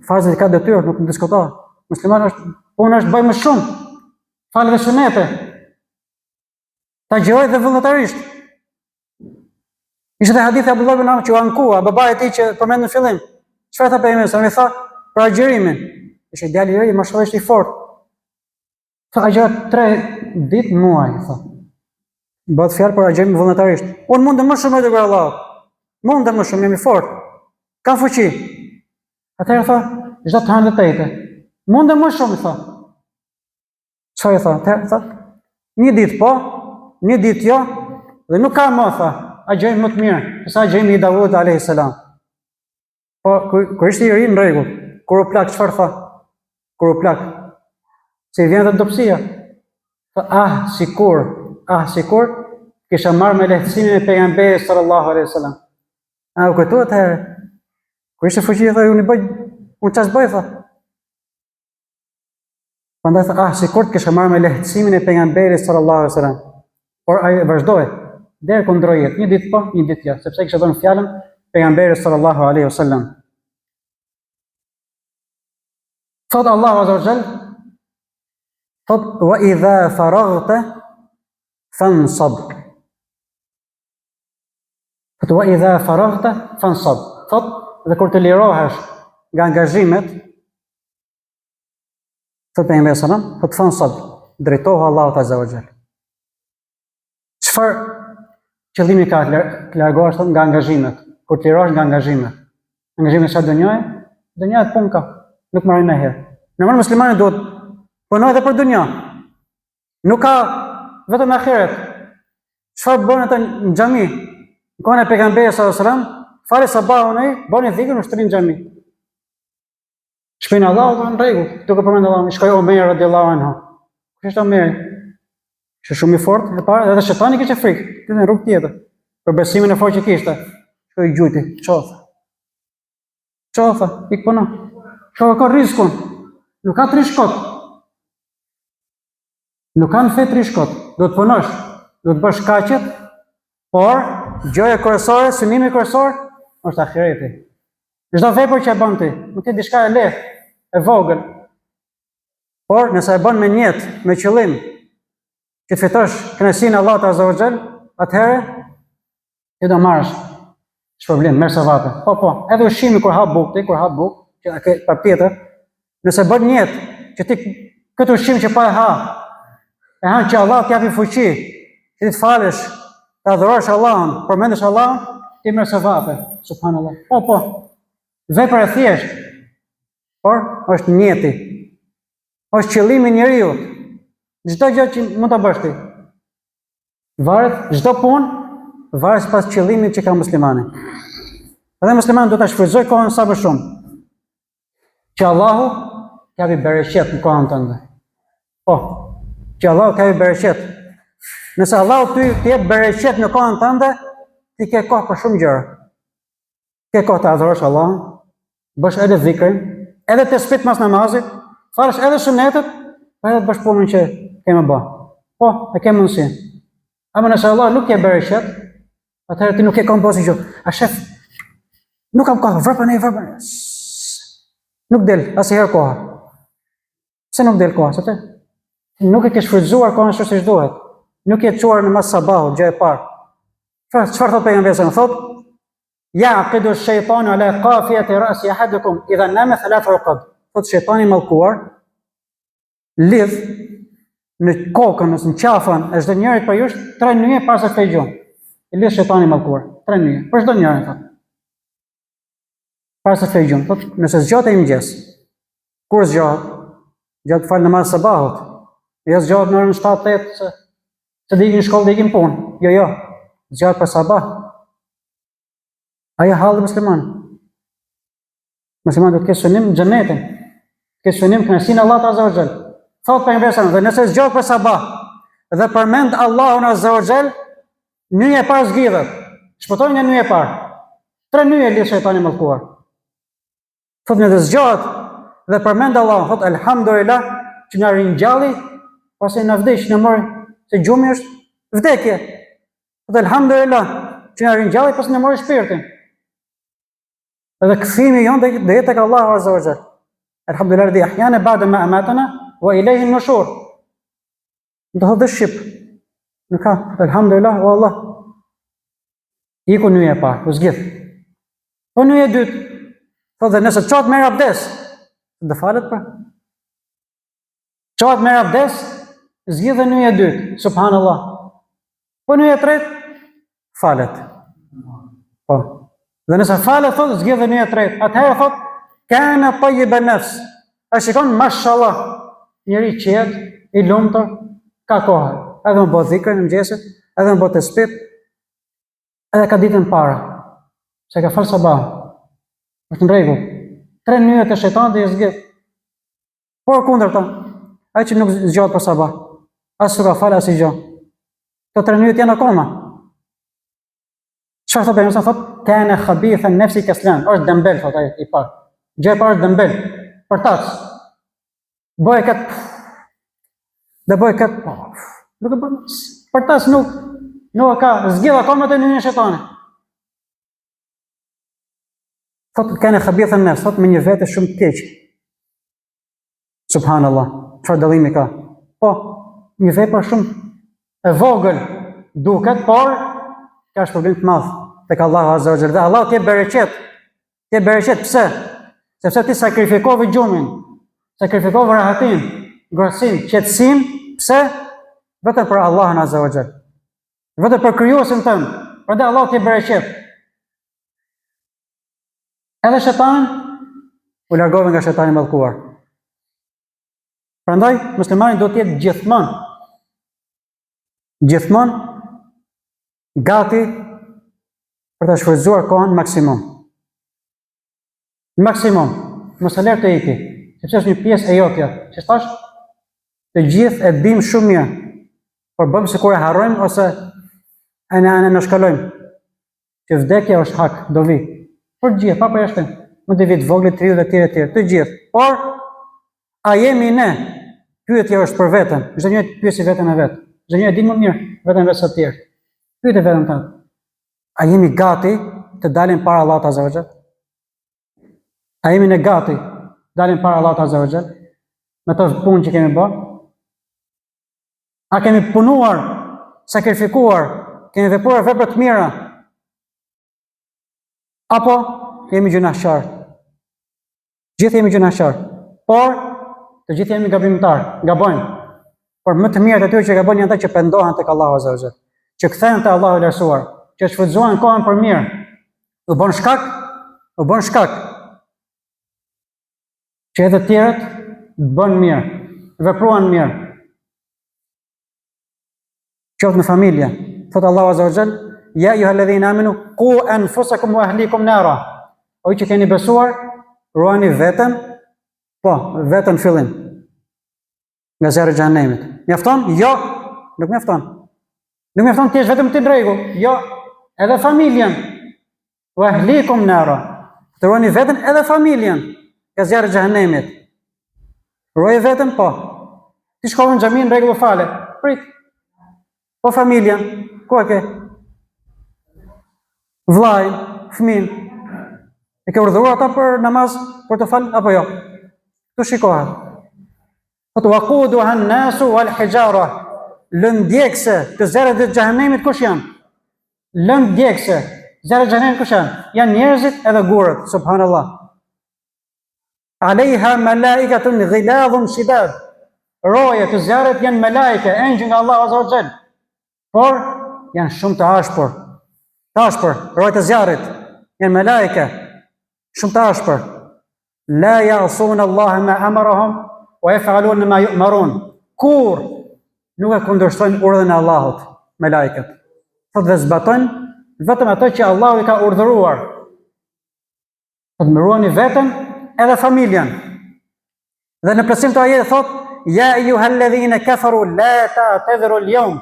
A: Farzat ka detyrë, nuk diskutohet. Muslimani puna është bëj më shumë. Falë dhe sunete. Ta gjëroj dhe vullnetarisht. Ishte te hadithi Abdullah ibn Amr që u ankua, babai i tij që përmend në fillim. Çfarë tha pejgamberi? Sa më tha për agjërimin. Ishte djalë i ri, mashallah i fortë. Tha agjërat 3 ditë muaj, tha. Bëhet fjalë për agjërim vullnetarisht. Unë mundem më shumë te Allahu. Mundem më shumë, jam i fortë. Ka fuqi. Atëherë tha, çdo të hanë tete. Mundem më shumë, tha. Çfarë tha? Tha, një ditë po, një ditë jo, dhe nuk ka më, tha. Agjërim më të mirë, sa agjërimi i Davudit alayhis salam. Po kur ishte i ri në rregull, kur u plak çfarë tha? Kur u plak, se vjen të dobësia. Tha, sikur kisha marrë me lehtësimin e pejgamberit sallallahu alaihi wasallam. U kujtohet herë. Kur ishte fuqi tha, unë çfarë bëj tha? Prandaj tha, sikur kisha marrë me lehtësimin e pejgamberit sallallahu alaihi wasallam. Por ai vazhdoi. Deri ku ndroi jetë, një ditë po, një ditë jo, sepse kishte dhënë fjalën pejgamberit sallallahu alaihi wasallam. Thot Allahu azza wa jall, thot wa idha faraghta fansab. Thot wa idha faraghta fansab. Thot dhe kur të lirohesh nga angazhimet, thot pejgamberi sallallahu alaihi wasallam, thot fansab, drejtohu Allahut azza wa jall. Çfarë qëllimi ka të largohesh nga angazhimet, kur të lirohesh nga angazhimet. Angazhimet sa dunjaje? Dunjaja punë ka, nuk marrin më herë. Normal muslimani duhet punoj edhe për dunja. Nuk ka vetëm ahiret. Çfarë bën ata në xhami? Në kohën e pejgamberit sallallahu alajhi wasallam, fare sabahun ai, bëni dhikr në shtrin xhami. Shpejnë Allahu në rregull, duke përmendur Allahun, shkoi Omer radhiyallahu anhu. Kishte Omer, që shumë i fortë, e para, edhe shejtani kishte frikë, ti në rrugë tjetër. Për besimin e fortë që kishte. Shkoi gjujti, qofa, ik puno. Shkoi ka rrezikun. Nuk ka 3 shkot. Nuk kanë fe 3 shkot. Do të punosh, do të bësh kaqet, por gjëja kryesore, synimi kryesor është ahireti. Çdo vepër që e bën ti, nuk është diçka e lehtë, e vogël. Por nëse e bën me niyet, me qëllim që të fitosh kënaqësinë e Allahut Azza wa Jall, atëherë ti do marrësh problem, merr savape. Po, edhe ushqimi kur ha bukë, që ka patjetër, nëse bën niyet që ti këtë ushqim që pa e han që Allah të japi fuqi, që ti të falesh, të adhurosh Allahun, përmendesh Allahun, ti merr savape. Subhanallah. Po. Vepër e thjeshtë, por është niyeti. Është qëllimi i njeriu. Çdo gjë që mund ta bësh ti. Varet çdo punë, varet pas qëllimit që ka muslimani. Edhe muslimani do ta shfrytëzoj kohën sa më shumë. Që Allahu të japi bereqet në kohën tënde. Po, që Allahu të japi bereqet. Nëse Allahu ty të jep bereqet në kohën tënde, ti ke kohë për shumë gjëra. Ke kohë të adhurosh Allahun, bësh edhe dhikrin, edhe të spit mas namazit, faresh edhe sunetet, edhe të bësh punën që kemë bë. Po, e ke mundësi. Ama nëse Allah nuk ke bereqet, atëherë ti nuk ke kohë bësi gjë. A shef, nuk kam kohë, vërpën. Nuk del asnjëherë koha. Pse nuk del koha? Sepse nuk e ke shfrytzuar kohën ashtu siç duhet. Nuk e çuar në mas sabahut, gjë e parë. Çfarë thot pejgamberi? Thot: "Yaqidu ash-shaytanu ala qafiyati ra'si ahadikum idha nama 3 uqad." Thot shejtani mallkuar lidh në kokën, në qafën e çdo njërit për jush 3 nyje pas së fejgjon. I lidh shejtani mallkuar 3 nyje për çdo njërin thot. Pas së fejgjon, thot, nëse zgjohet ai mëngjes. Kur zgjohet? Gjatë fal namaz sabahut. Jo zgjohet në orën 7-8 se të ikin në shkollë, të ikin punë. Jo. Zgjohet për sabah. Aja halë musliman. Musliman do të ketë synim në xhenetin. Të ketë synim kënaqësinë Allahut Azza wa Jall. Thot pejgamberi, dhe nëse zgjohet për sabah dhe përmend Allahun Azza wa Jall, nyja e parë zgjidhet. Shpëtoi nga nyja e parë. 3 nyje lidh shejtani mallkuar. Thot nëse zgjohet dhe përmend Allahun, thot elhamdulillah që na ringjalli, pasi na vdeq, na mori se gjumi është vdekje. Thot elhamdulillah që na ringjalli, pasi na mori shpirtin. Edhe kthimi jon do jetë tek Allahu Azza wa Jall. Alhamdulillah alladhi ahyana ba'da ma amatana wa ilayhi an-nushur. Do të ship. Nuk ka, alhamdulillah, o Allah. Iku nyja e parë, u zgjidh. Po nyja e dytë, thotë dhe nëse çohet merr abdes, do falet pra. Çohet merr abdes, zgjidh nyja e dytë, subhanallah. Po nyja e tretë, falet. Po. Dhe nëse falet, thotë, zgjidh nyja e tretë. Atëherë thotë, kana tayyib an-nafs. A shikon, mashallah, njëri qetë, i lumtur, ka kohë. Edhe më bëhet dhikr në mëngjesit, edhe më bëhet tespit, edhe ka ditën para, se ka falë sabah. Është në rregull. 3 nyje të shejtanit i zgjidh. Por kundërta, ai që nuk zgjohet për sabah, as nuk ka falë as gjë. Këto 3 nyje janë akoma. Çfarë thotë ai? Thotë kana khabithan nafsi kaslan, është dembel, thotë ai i parë. Gjë e parë është dembel, përtac. Bëj kat. Dhe bëj kat. Nuk e bën. Përtac nuk ka zgjidh akoma të nyjën e shejtanit. Thotë kanë khabithan nafs, thotë me një vetë shumë të keq. Subhanallah, çfarë dallimi ka? Po, një vepër shumë e vogël duket, por ka shpërblim të madh tek Allahu Azza wa Jalla. Dhe Allah ke bereqet. Ke bereqet pse? Sepse ti sakrifikove gjumin, sakrifikove rahatin, ngrohtësinë, qetësinë, pse? Vetëm për Allahun Azza wa Jalla. Vetë për krijuesin tënd. Prandaj Allahu t'i bereqet. Edhe shejtani u largove nga shejtani i mallkuar. Prandaj muslimani do të jetë gjithmonë gati për ta shfrytzuar kohën maksimum. Maksimum, mos e lër të iki, sepse është një pjesë e jotja. Që thash, të gjithë e dim shumë mirë, por bëjmë sikur e harrojmë ose e në shkalojmë. Që vdekja është hak, do vi. Për gjithë, pa përjashtim. Mund të vitë voglit, të riu dhe tjere, të gjithë. Por, a jemi ne? Pyetja është për veten. Çdo njeri pyesi veten e vet. Çdo njeri di më mirë veten e vet se të tjerë. Pyeti veten tënd. A jemi gati të dalim para Allahut Azza wa Jall? A jemi ne gati dalim para Allahut Azza wa Jall me të punë që kemi bërë? A kemi punuar, sakrifikuar, kemi vepruar vepra të mira? Apo jemi gjunaqtar? Gjithë jemi gjunaqtar. Por të gjithë jemi gabimtar, gabojmë. Por më të mirët atyre që gabojnë janë ata që pendohen tek Allahu Azza wa Jall, që kthehen te Allahu i lartësuar, që shfrytëzojnë kohën për mirë. U bën shkak që edhe të tjerët bën mirë, vepruan mirë. Qoftë në familje, thot Allahu Azza wa Jall, ja ayyuhalladhina amanu qu anfusakum wa ahlikum nara. O që keni besuar, ruani veten, vetën fillim nga zjarri i xhenemit. Mjafton? Jo, nuk mjafton. Nuk mjafton të jesh vetëm ti drejgu, jo, edhe familjen. Wa ahlikum nara. Të ruani veten edhe familjen nga zjarri i xhenemit. Ruaj veten, po. Ti shkon në xhami në rregull fale. Prit. Po familjen, ku e ke? Vllai, fëmin. E ke urdhëruar ata për namaz, për të fal apo jo? Tu shikohet. Po të waquduha an-nasu wal hijara. Lëndjekse të zjarrit të xhenemit kush janë? Lëndjekse zjarri i xhenemit kush janë? Janë njerëzit edhe gurët, subhanallah. Alejha malaikatun ghiladhun shidad. Roja të zjarrit janë malaike, engjëj nga Allahu Azza wa Jall. Por janë shumë të ashpër. Roja të zjarrit janë malaike, shumë të ashpër. La ya'suna Allah ma amarahum wa yaf'aluna ma yu'marun. Kur nuk e kundërshtojnë urdhën e Allahut, malaikët. Thot dhe zbatojnë vetëm ato që Allahu i ka urdhëruar. Thot më ruani veten edhe familjen. Dhe në plotësim të ajetit thot: "Ya ayyuhalladhina kafaru la ta'tadhiru al-yawm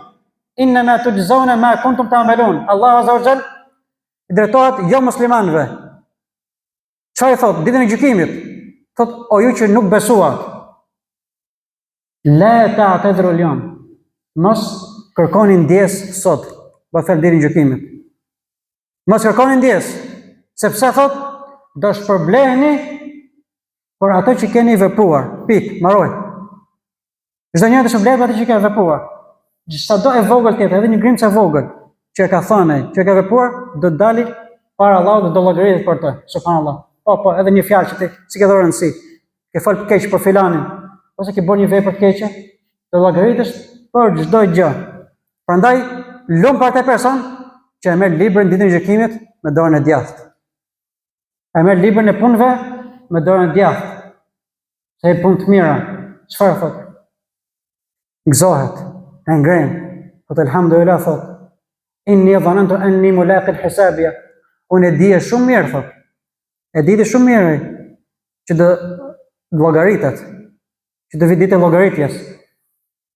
A: innama tujzauna ma kuntum ta'malun." Allahu Azza wa Jall i drejtohet jo muslimanëve. Çfarë thot? Ditën e gjykimit. Thot: "O ju që nuk besuat, la ta'tadhiru al-yawm." Mos kërkoni ndjesë sot, po thënë ditën e gjykimit. Mos kërkoni ndjesë, sepse thot do shpërbleheni por ato që keni vepruar, pik, mbaroj. Çdo njeri të shpërblet atë që ka vepruar. Sado e vogël tjetër, edhe një grimcë e vogël që e ka thënë, që e ka vepruar, do të dali para Allahut dhe do llogaritet për të. Subhanallah. Po, edhe një fjalë që ti si ke dhënë rëndësi, ke fol keq për filanin, ose ke bërë një vepër të keqe, do llogaritesh për çdo gjë. Prandaj lum për atë person që e merr librin ditën e gjykimit me dorën e djathtë. E merr librin e punëve me dorën e djathtë. Se e punë të mira. Çfarë thot? Gëzohet, e ngren. Thot elhamdulillah thot. Inni dhanantu anni mulaqi hisabia. Unë e di shumë mirë thot. E di shumë mirë që do llogaritet. Që do vi ditë e llogaritjes.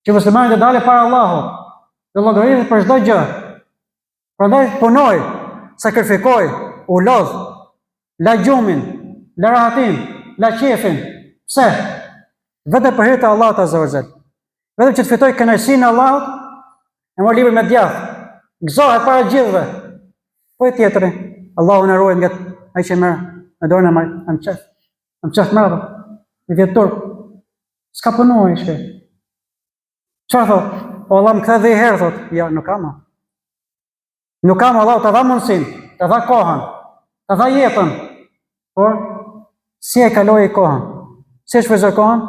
A: Që muslimani do dalë para Allahut. Do llogaritet për çdo gjë. Prandaj punoj, sakrifikoj, u lodh, la gjumin, la rahatin, la qefin. Pse? Vetëm për hir të Allahut Azza wa Jall. Vetëm që të fitoj kënaqësinë e Allahut, e mor librin me djathtë. Gëzohet para gjithëve. Po e tjetëri, Allahu na ruaj nga ai që merr me dorën e marr, am çaf merr. I vjet turp. S'ka punuar ishte. Çfarë thot? O Allah më kthe dhe i herë thot. Ja, nuk kam. Nuk kam Allahu ta dha mundsinë, ta dha kohën, ta dha jetën. Por si e kaloi kohën? Si e shfrytëzoi kohën?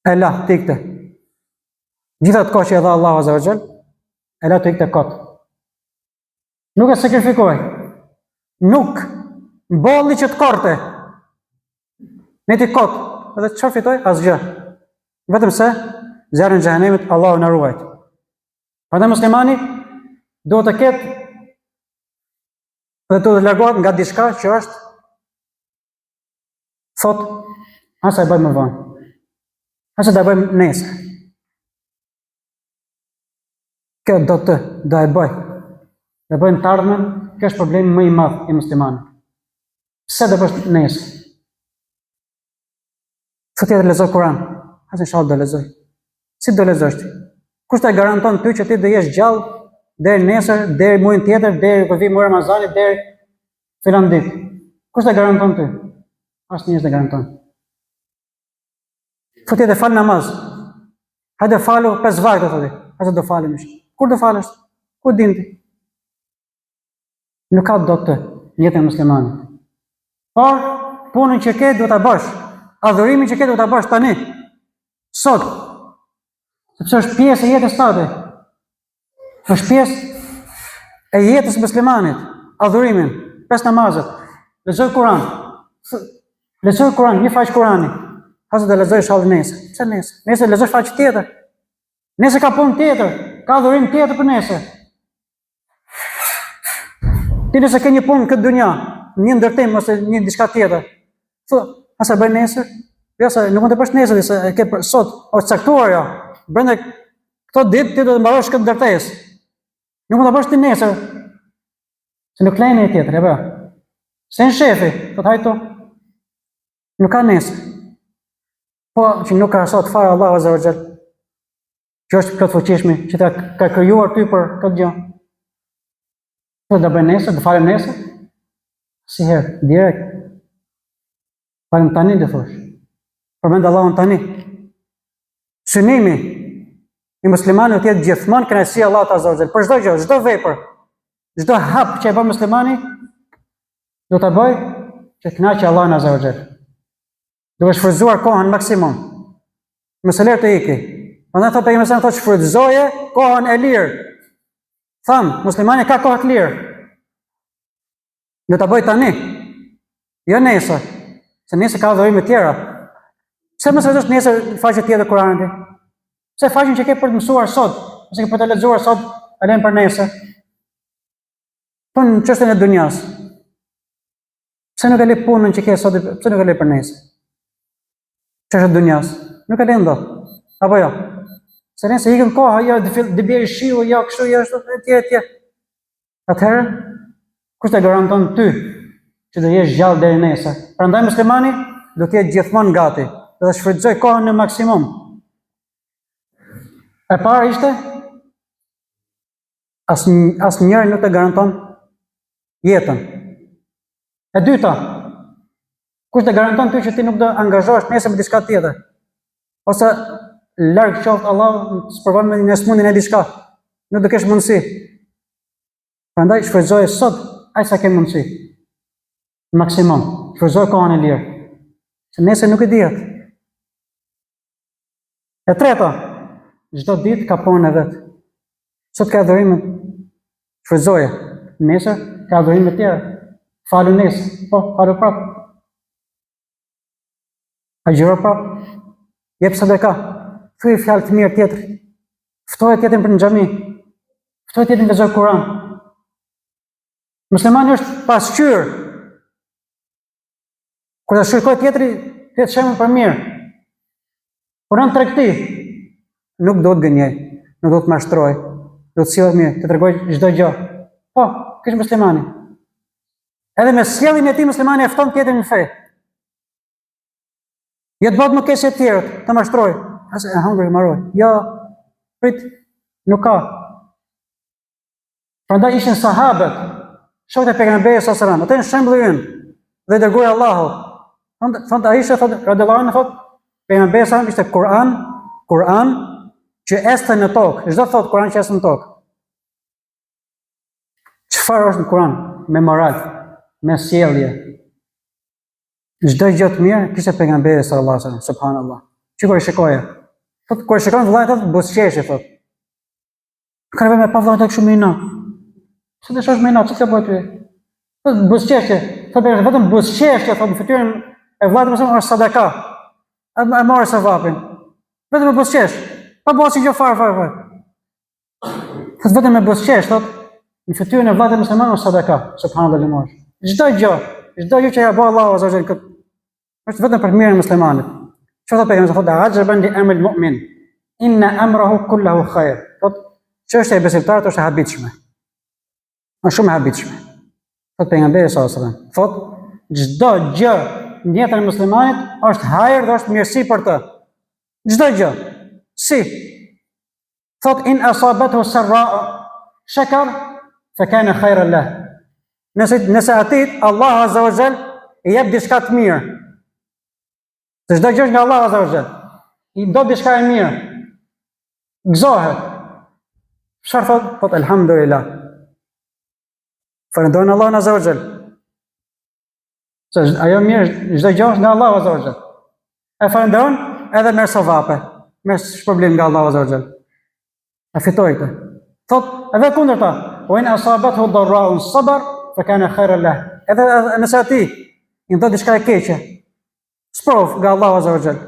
A: E la tikte. Gjithatë kohë që e dha Allahu Azza wa Jall, e la të ikte kot. Nuk e sakrifikoj. Nuk bolli që të korte. Ne ti kot. Edhe çfarë fitoj? Asgjë. Vetëm se zjarri i xhenemit Allahu na ruajt. Prandaj muslimani duhet të ketë dhe të largohet nga diçka që është thot asa e bëjmë më vonë. Asa da bëjmë nesër. Kjo do e bëj. Do bëjmë të ardhmen, kjo është problemi më i madh i muslimanit. Pse do bësh nesër? Sot tjetër lexoj Kur'an. As inshallah do lexoj. Si do lexosh ti? Kush ta garanton ty që ti do jesh gjallë deri nesër, deri muajin tjetër, deri kur vi muaji Ramazanit, deri filan ditë? Kush ta garanton ty? Asnjë s'e garanton. Sot tjetër fal namaz. Hajde falu 5 vakte thotë. Asa do falem. Kur do falesh? Ku din ti? Nuk ka dot të jetën e muslimanit. Por punën që ke duhet ta bësh. Adhurimin që ke duhet ta bësh tani. Sot. Sepse është pjesë e jetës tënde. Është pjesë e jetës muslimanit. Adhurimin, 5 namazet, lexoj Kur'an. Lexoj Kur'an, një faqe Kur'ani. Asa do lexoj shallë nesër. Pse nesër? Nesër lexoj faqe tjetër. Nesër ka punë tjetër, ka adhurim tjetër për nesër. Ti nëse ke një punë këtë dunja, një ndërtim ose një diçka tjetër, asa bëj nesër? Jo, se nuk mund të bësh nesër, se e ke për sot, është caktuar ja. Brenda këto ditë ti do të mbarosh këtë ndërtesë. Nuk mund ta bësh ti nesër. Se nuk lejnë e tjetër, e bë. Se në shefi, të hajto. Nuk ka nesër. Po, që nuk ka sot fare Allahu Azza wa Jall. Që është plot fuqishmi, që ta ka krijuar ty për këtë gjë. Po do bëj nesër, do falem nesër? Si herë, direkt. Falem tani dhe thosh. Përmend Allahun tani. Synimi i muslimanit do të jetë gjithmonë kënaqësia e Allahut Azza wa Jall. Për çdo gjë, çdo vepër, çdo hap që e bën muslimani, do ta bëj që të kënaqë Allahun Azza wa Jall. Duke shfrytzuar kohën maksimum. Mos e lër të ikë. Prandaj thotë pejgamberi sa thotë shfrytzoje kohën e lirë. Tham, muslimani ka kohë të lirë. Do ta bëj tani. Jo nesër. Se nesër ka adhurime të tjera. Pse mos lexosh nesër faqe tjetër Kur'anit? Pse faqen që ke për të mësuar sot, ose ke për të lexuar sot, e lën për nesër? Po në çështën e dunjas. Pse nuk e le punën që ke sot, pse nuk e le për nesër? Çështën e dunjas. Nuk e lën dot. Apo jo? Se nëse ikën koha, jo, dhe bjerë shiu, jo, kështu, jo, etj. Atëherë, kush të garanton ty që do jesh gjallë deri nesër? Prandaj muslimani do të jetë gjithmonë gati, do të shfrytëzoj kohën në maksimum. E para ishte, asnjëri nuk të garanton jetën. E dyta, kush të garanton ty që ti nuk do angazhohesh nesër me diçka tjetër? Ose larg qoftë Allah, s'provon me një smundjen e diçka. Nuk do kesh mundësi. Prandaj shfrytëzoje sot aq sa ke mundësi. Maksimum. Shfrytëzoj kohën e lirë. Se nesër nuk e dihet. E treta, çdo ditë ka punën e vet. Sot ka adhurime, shfrytëzoje. Nesër ka adhurime të tjera. Falu nesër, po, falu prapë. Agjëro prapë. Jep sadaka. Thuaj fjalë të mirë tjetër. Ftohet tjetrin për në xhami. Ftohet tjetrin lexoj Kur'an. Muslimani është pasqyrë. Kur ta shikoj tjetri, të shembull për mirë. Por në tregti nuk do të gënjej, nuk do të mashtroj, do të sillet mirë, të tregoj çdo gjë. Po, kish muslimani. Edhe me sjelljen e tij muslimani e fton tjetrin në fe. Jo të bëhet më keq se të tjerët, të mashtroj. Asë e hangër e maroj. Jo, prit, nuk ka. Prandaj ishin sahabët, shokët e pejgamberit sallallahu alajhi wasallam, ato janë shembull ynë, dhe dërguari Allahu. Thonë Aisha, thotë radhiyallahu anha, thotë pejgamberi sallallahu alajhi wasallam ishte Kur'an që este në tokë. Çdo thotë Kur'an që este në tokë. Çfarë është në Kur'an? Me moral, me sjellje. Çdo gjë të mirë kishte pejgamberi sallallahu alajhi wasallam, subhanallahu. Që kur e shikoje, thotë, kur e shikon vëllai thotë, buzëqeshi, thotë. Ka nevojë me pa vllai tek shumë mina. Se të shosh mina, çfarë bëhet ty? Po buzëqeshje, thotë vetëm buzëqeshje, thotë në fytyrën e vllajt mëson është sadaka. E marrë sevapin. Vetëm me buzëqesh. Pa bëu asgjë fare. Thotë vetëm me buzëqesh, thotë në fytyrën e vllajt musliman është sadaka, subhanallahu. Çdo gjë që ja bë Allahu azza wa jall është vetëm për të mirën e muslimanit. Çfarë thotë pejgamberi thotë ajaban li amr al-mu'min inna amrahu kulluhu khair. Thotë çështja e besimtarit është e habitshme. Është shumë e habitshme. Thotë pejgamberi sallallahu alaihi wasallam. Thotë çdo gjë në jetën e muslimanit është hajër dhe është mirësi për të. Çdo gjë. Si? Thotë in asabathu sarra shakar fa kana khairan lah. Nëse atit Allah azza wa jall i jep diçka të mirë. Se çdo gjë nga Allah azza wa jall. I do diçka e mirë. Gëzohet. Çfarë thotë? Thotë alhamdulillah. Falënderojnë Allahun azza wa jall. Se ajo mirë, çdo gjë nga Allahu azza wa jall. E falënderon edhe merr sevape, merr shpërblim nga Allahu azza wa jall. E fitoi këtë. Thotë edhe kundërta, wa in asabathu darra'un sabar fa kana khairan lah. Edhe nëse ati i ndodh diçka e keqe, sprov nga Allahu azza wa jall.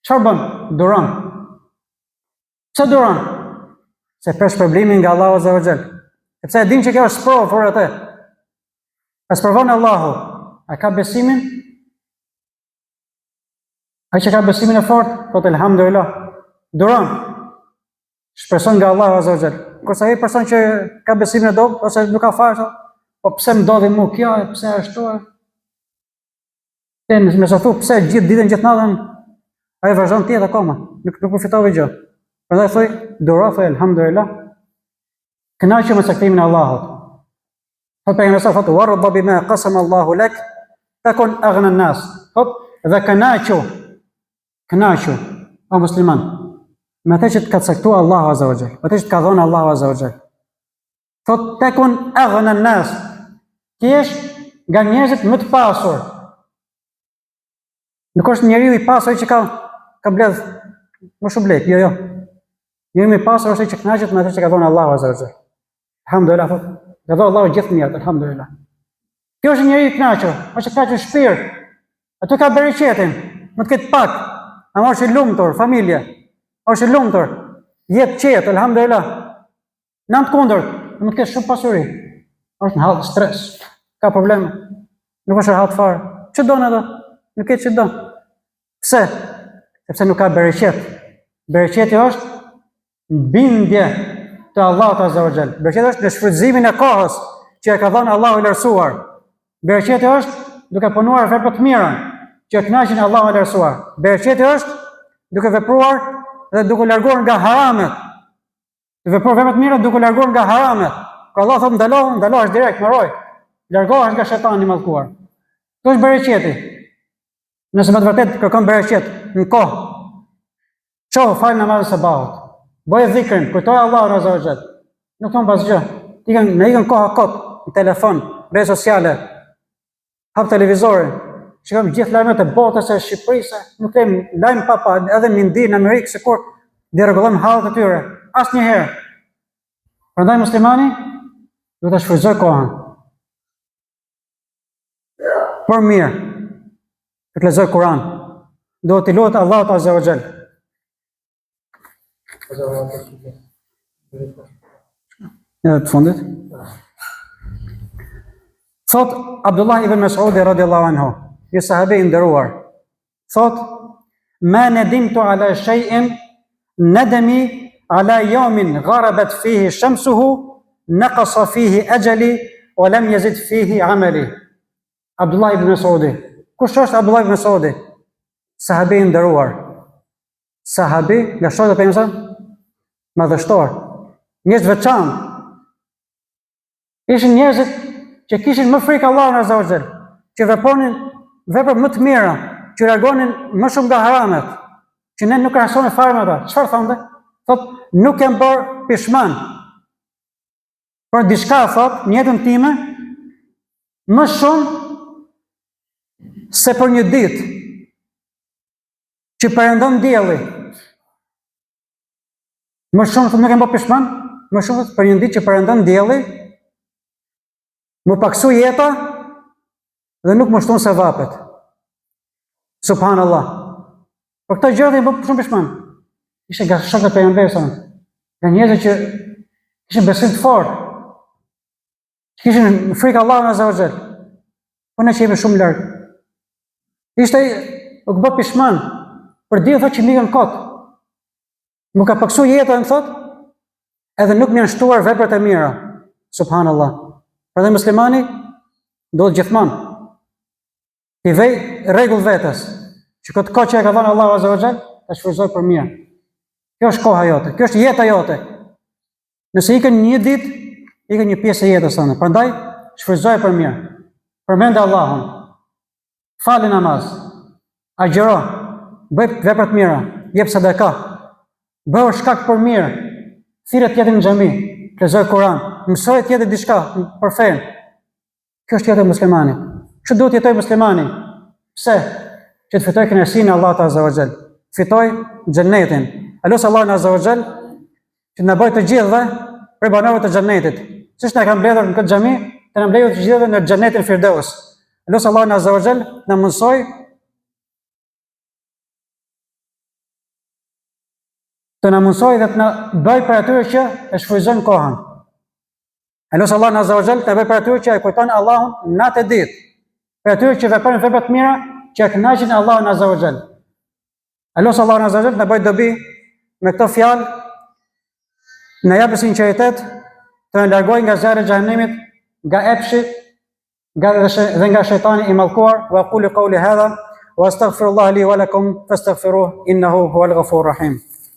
A: Çfarë bën? Duron. Pse duron? Se për shpërblimin nga Allahu azza wa jall. Sepse e din që kjo është sprov për atë. E sprovon Allahu. A ka besimin? Ai që ka besimin e fortë, thotë elhamdulillah. Duron. Shpreson nga Allahu azza wa jall. Kurse ai person që ka besimin e dobët ose nuk ka fare, po pse më ndodhi mua kjo, pse ashtu? Me sa thu pse gjithë ditën gjithë natën ai vazhdon tjetër akoma, nuk përfitove gjë. Prandaj thoj, duro, thoj elhamdulillah. Kënaqem me saktimin e Allahut. Thotë pejgamberi sa thotë warda bima qasama Allahu lak takun aghna an-nas. Thotë dhe kënaqu o musliman. Me atë që të ka caktuar Allahu azza wa jall, me atë që të ka dhënë Allahu azza wa jall. Thotë takun aghna an-nas. Ti je nga njerëzit më të pasur. Nuk është njeriu i pasur që ka mbledh më shumë lek, jo. Njeriu i pasur është ai që kënaqet me atë që ka dhënë Allahu azza wa jall. Alhamdulillah, thotë, ka dhënë Allahu gjithë mirë, alhamdulillah. Kjo është njeriu i kënaqur, është i kënaqur shpirt. Ato ka bereqetin, më të ketë pak, ama është i lumtur, familje, është i lumtur, jetë qetë, alhamdulillah. Në të kundërt, më të ketë shumë pasuri, është në hallë stres, ka probleme, nuk është rahat fare. Që do në do? Nuk ketë që do. Pse? Sepse nuk ka bereqet. Bereqeti është në bindje të Allahut azza wa jall. Bereqeti është në shfrytëzimin e kohës që e ka dhënë Allahu i lartësuar. Bereqeti është duke punuar vepra të mira që kënaqin Allahu i lartësuar. Bereqeti është duke vepruar dhe duke larguar nga haramet. Të veproj vepra të mira duke larguar nga haramet. Kur Allah thotë ndalohesh direkt, mbaroj. Largohesh nga shejtani i mallkuar. Kjo është bereqeti. Nëse me të vërtet kërkon bereqet në kohë, qohë falë namazën sabahut, bëjë dhikrin, kujtoj Allahun azza wa jall. Nuk thonë pas gjë. Me ikën koha kot, në telefon, rrjete sociale, hap televizorin, shikojmë gjithë lajmet e botës e Shqipërisë, nuk kemi lajm pa edhe mindi në Amerikë se kur dirregullojmë hallet e tyre. Asnjëherë. Prandaj muslimani duhet ta shfrytëzoj kohën. Por mirë, të lexoj Kur'an, duhet të lutet Allahut azza wa jall. Në të fundit. Thot Abdullah ibn Mas'udi radhiyallahu anhu, një sahabi i nderuar, thot: "Ma nadimtu ala shay'in nadami ala yawmin gharabat fihi shamsuhu naqasa fihi ajali wa lam yazid fihi amali." Abdullah ibn Mas'udi. Kush është Abdullah ibn Mas'udi? Sahabi i nderuar. Sahabi nga shokët e pejgamberit, madhështor, njerëz veçantë. Ishin njerëzit që kishin më frikë Allahun azza wa jall, që vepronin vepra më të mira, që largonin më shumë nga haramet, që ne nuk krahasonin fare me ata. Çfarë thonë? Thotë, nuk jam bërë pishman. Por diçka thotë në jetën time më shumë se për një ditë që perëndon dielli. Më shumë thotë nuk jam bërë pishman më shumë për një ditë që perëndon dielli, më paksu jeta dhe nuk më shton sevapet. Subhanallah. Për këta gjëra i bë shumë pishman. Ishte nga shokët e pejgamberit sa. Nga njerëz që kishin besim të fortë. Kishin frikë Allahut azza wa xal. Po ne jemi shumë larg. Ishte u bë pishman për diell thotë që mikën kot. Më ka paksu jetën thotë, edhe nuk më janë shtuar veprat e mira. Subhanallah. Prandaj muslimani duhet gjithmonë i vej rregull vetes, që këtë kohë që e ka dhënë Allahu azza wa xal, ta shfrytëzoj për mirë. Kjo është koha jote, kjo është jeta jote. Nëse ikën një ditë, ikën një pjesë e jetës tënde. Prandaj shfrytëzoj për mirë. Përmend Allahun. Fali namaz. Agjëro. Bëj vepra të mira, jep sadaka. Bëu shkak për mirë. Thirrë të jetë në xhami, lexoj Kur'an, mësoj të jetë diçka për fen. Kjo është jeta e muslimanit. Çu duhet të jetojë muslimani? Pse? Që të fitoj kënaqësinë e Allahut azza wa xal. Fitoj xhenetin. Allahu Allahu azza wa xal që na bëj të gjithëve për banorët e xhenetit. Siç na kanë mbledhur në këtë xhami, të na mbledhë të gjithëve në xhenetin Firdaus. Allahu Allahu azza wa xal na mësoj të na mësoj dhe të na bëj për atyre që e shfrytëzojnë kohën. Allahu Allahu azza wa xal të bëj për atyre që e kujtojnë Allahun natë e ditë. Për atyre që veprojnë vepra të mira që e kënaqin Allahun azza wa xal. Allahu Allahu azza wa xal na bëj dobi me këto fjalë, na japë sinqeritet, të na largojë nga zjarri i xhenemit, nga epshi, dhe nga shejtani i mallkuar. Wa qulu qawli hadha wa astaghfirullaha li wa lakum fastaghfiruhu innahu huwal ghafurur rahim.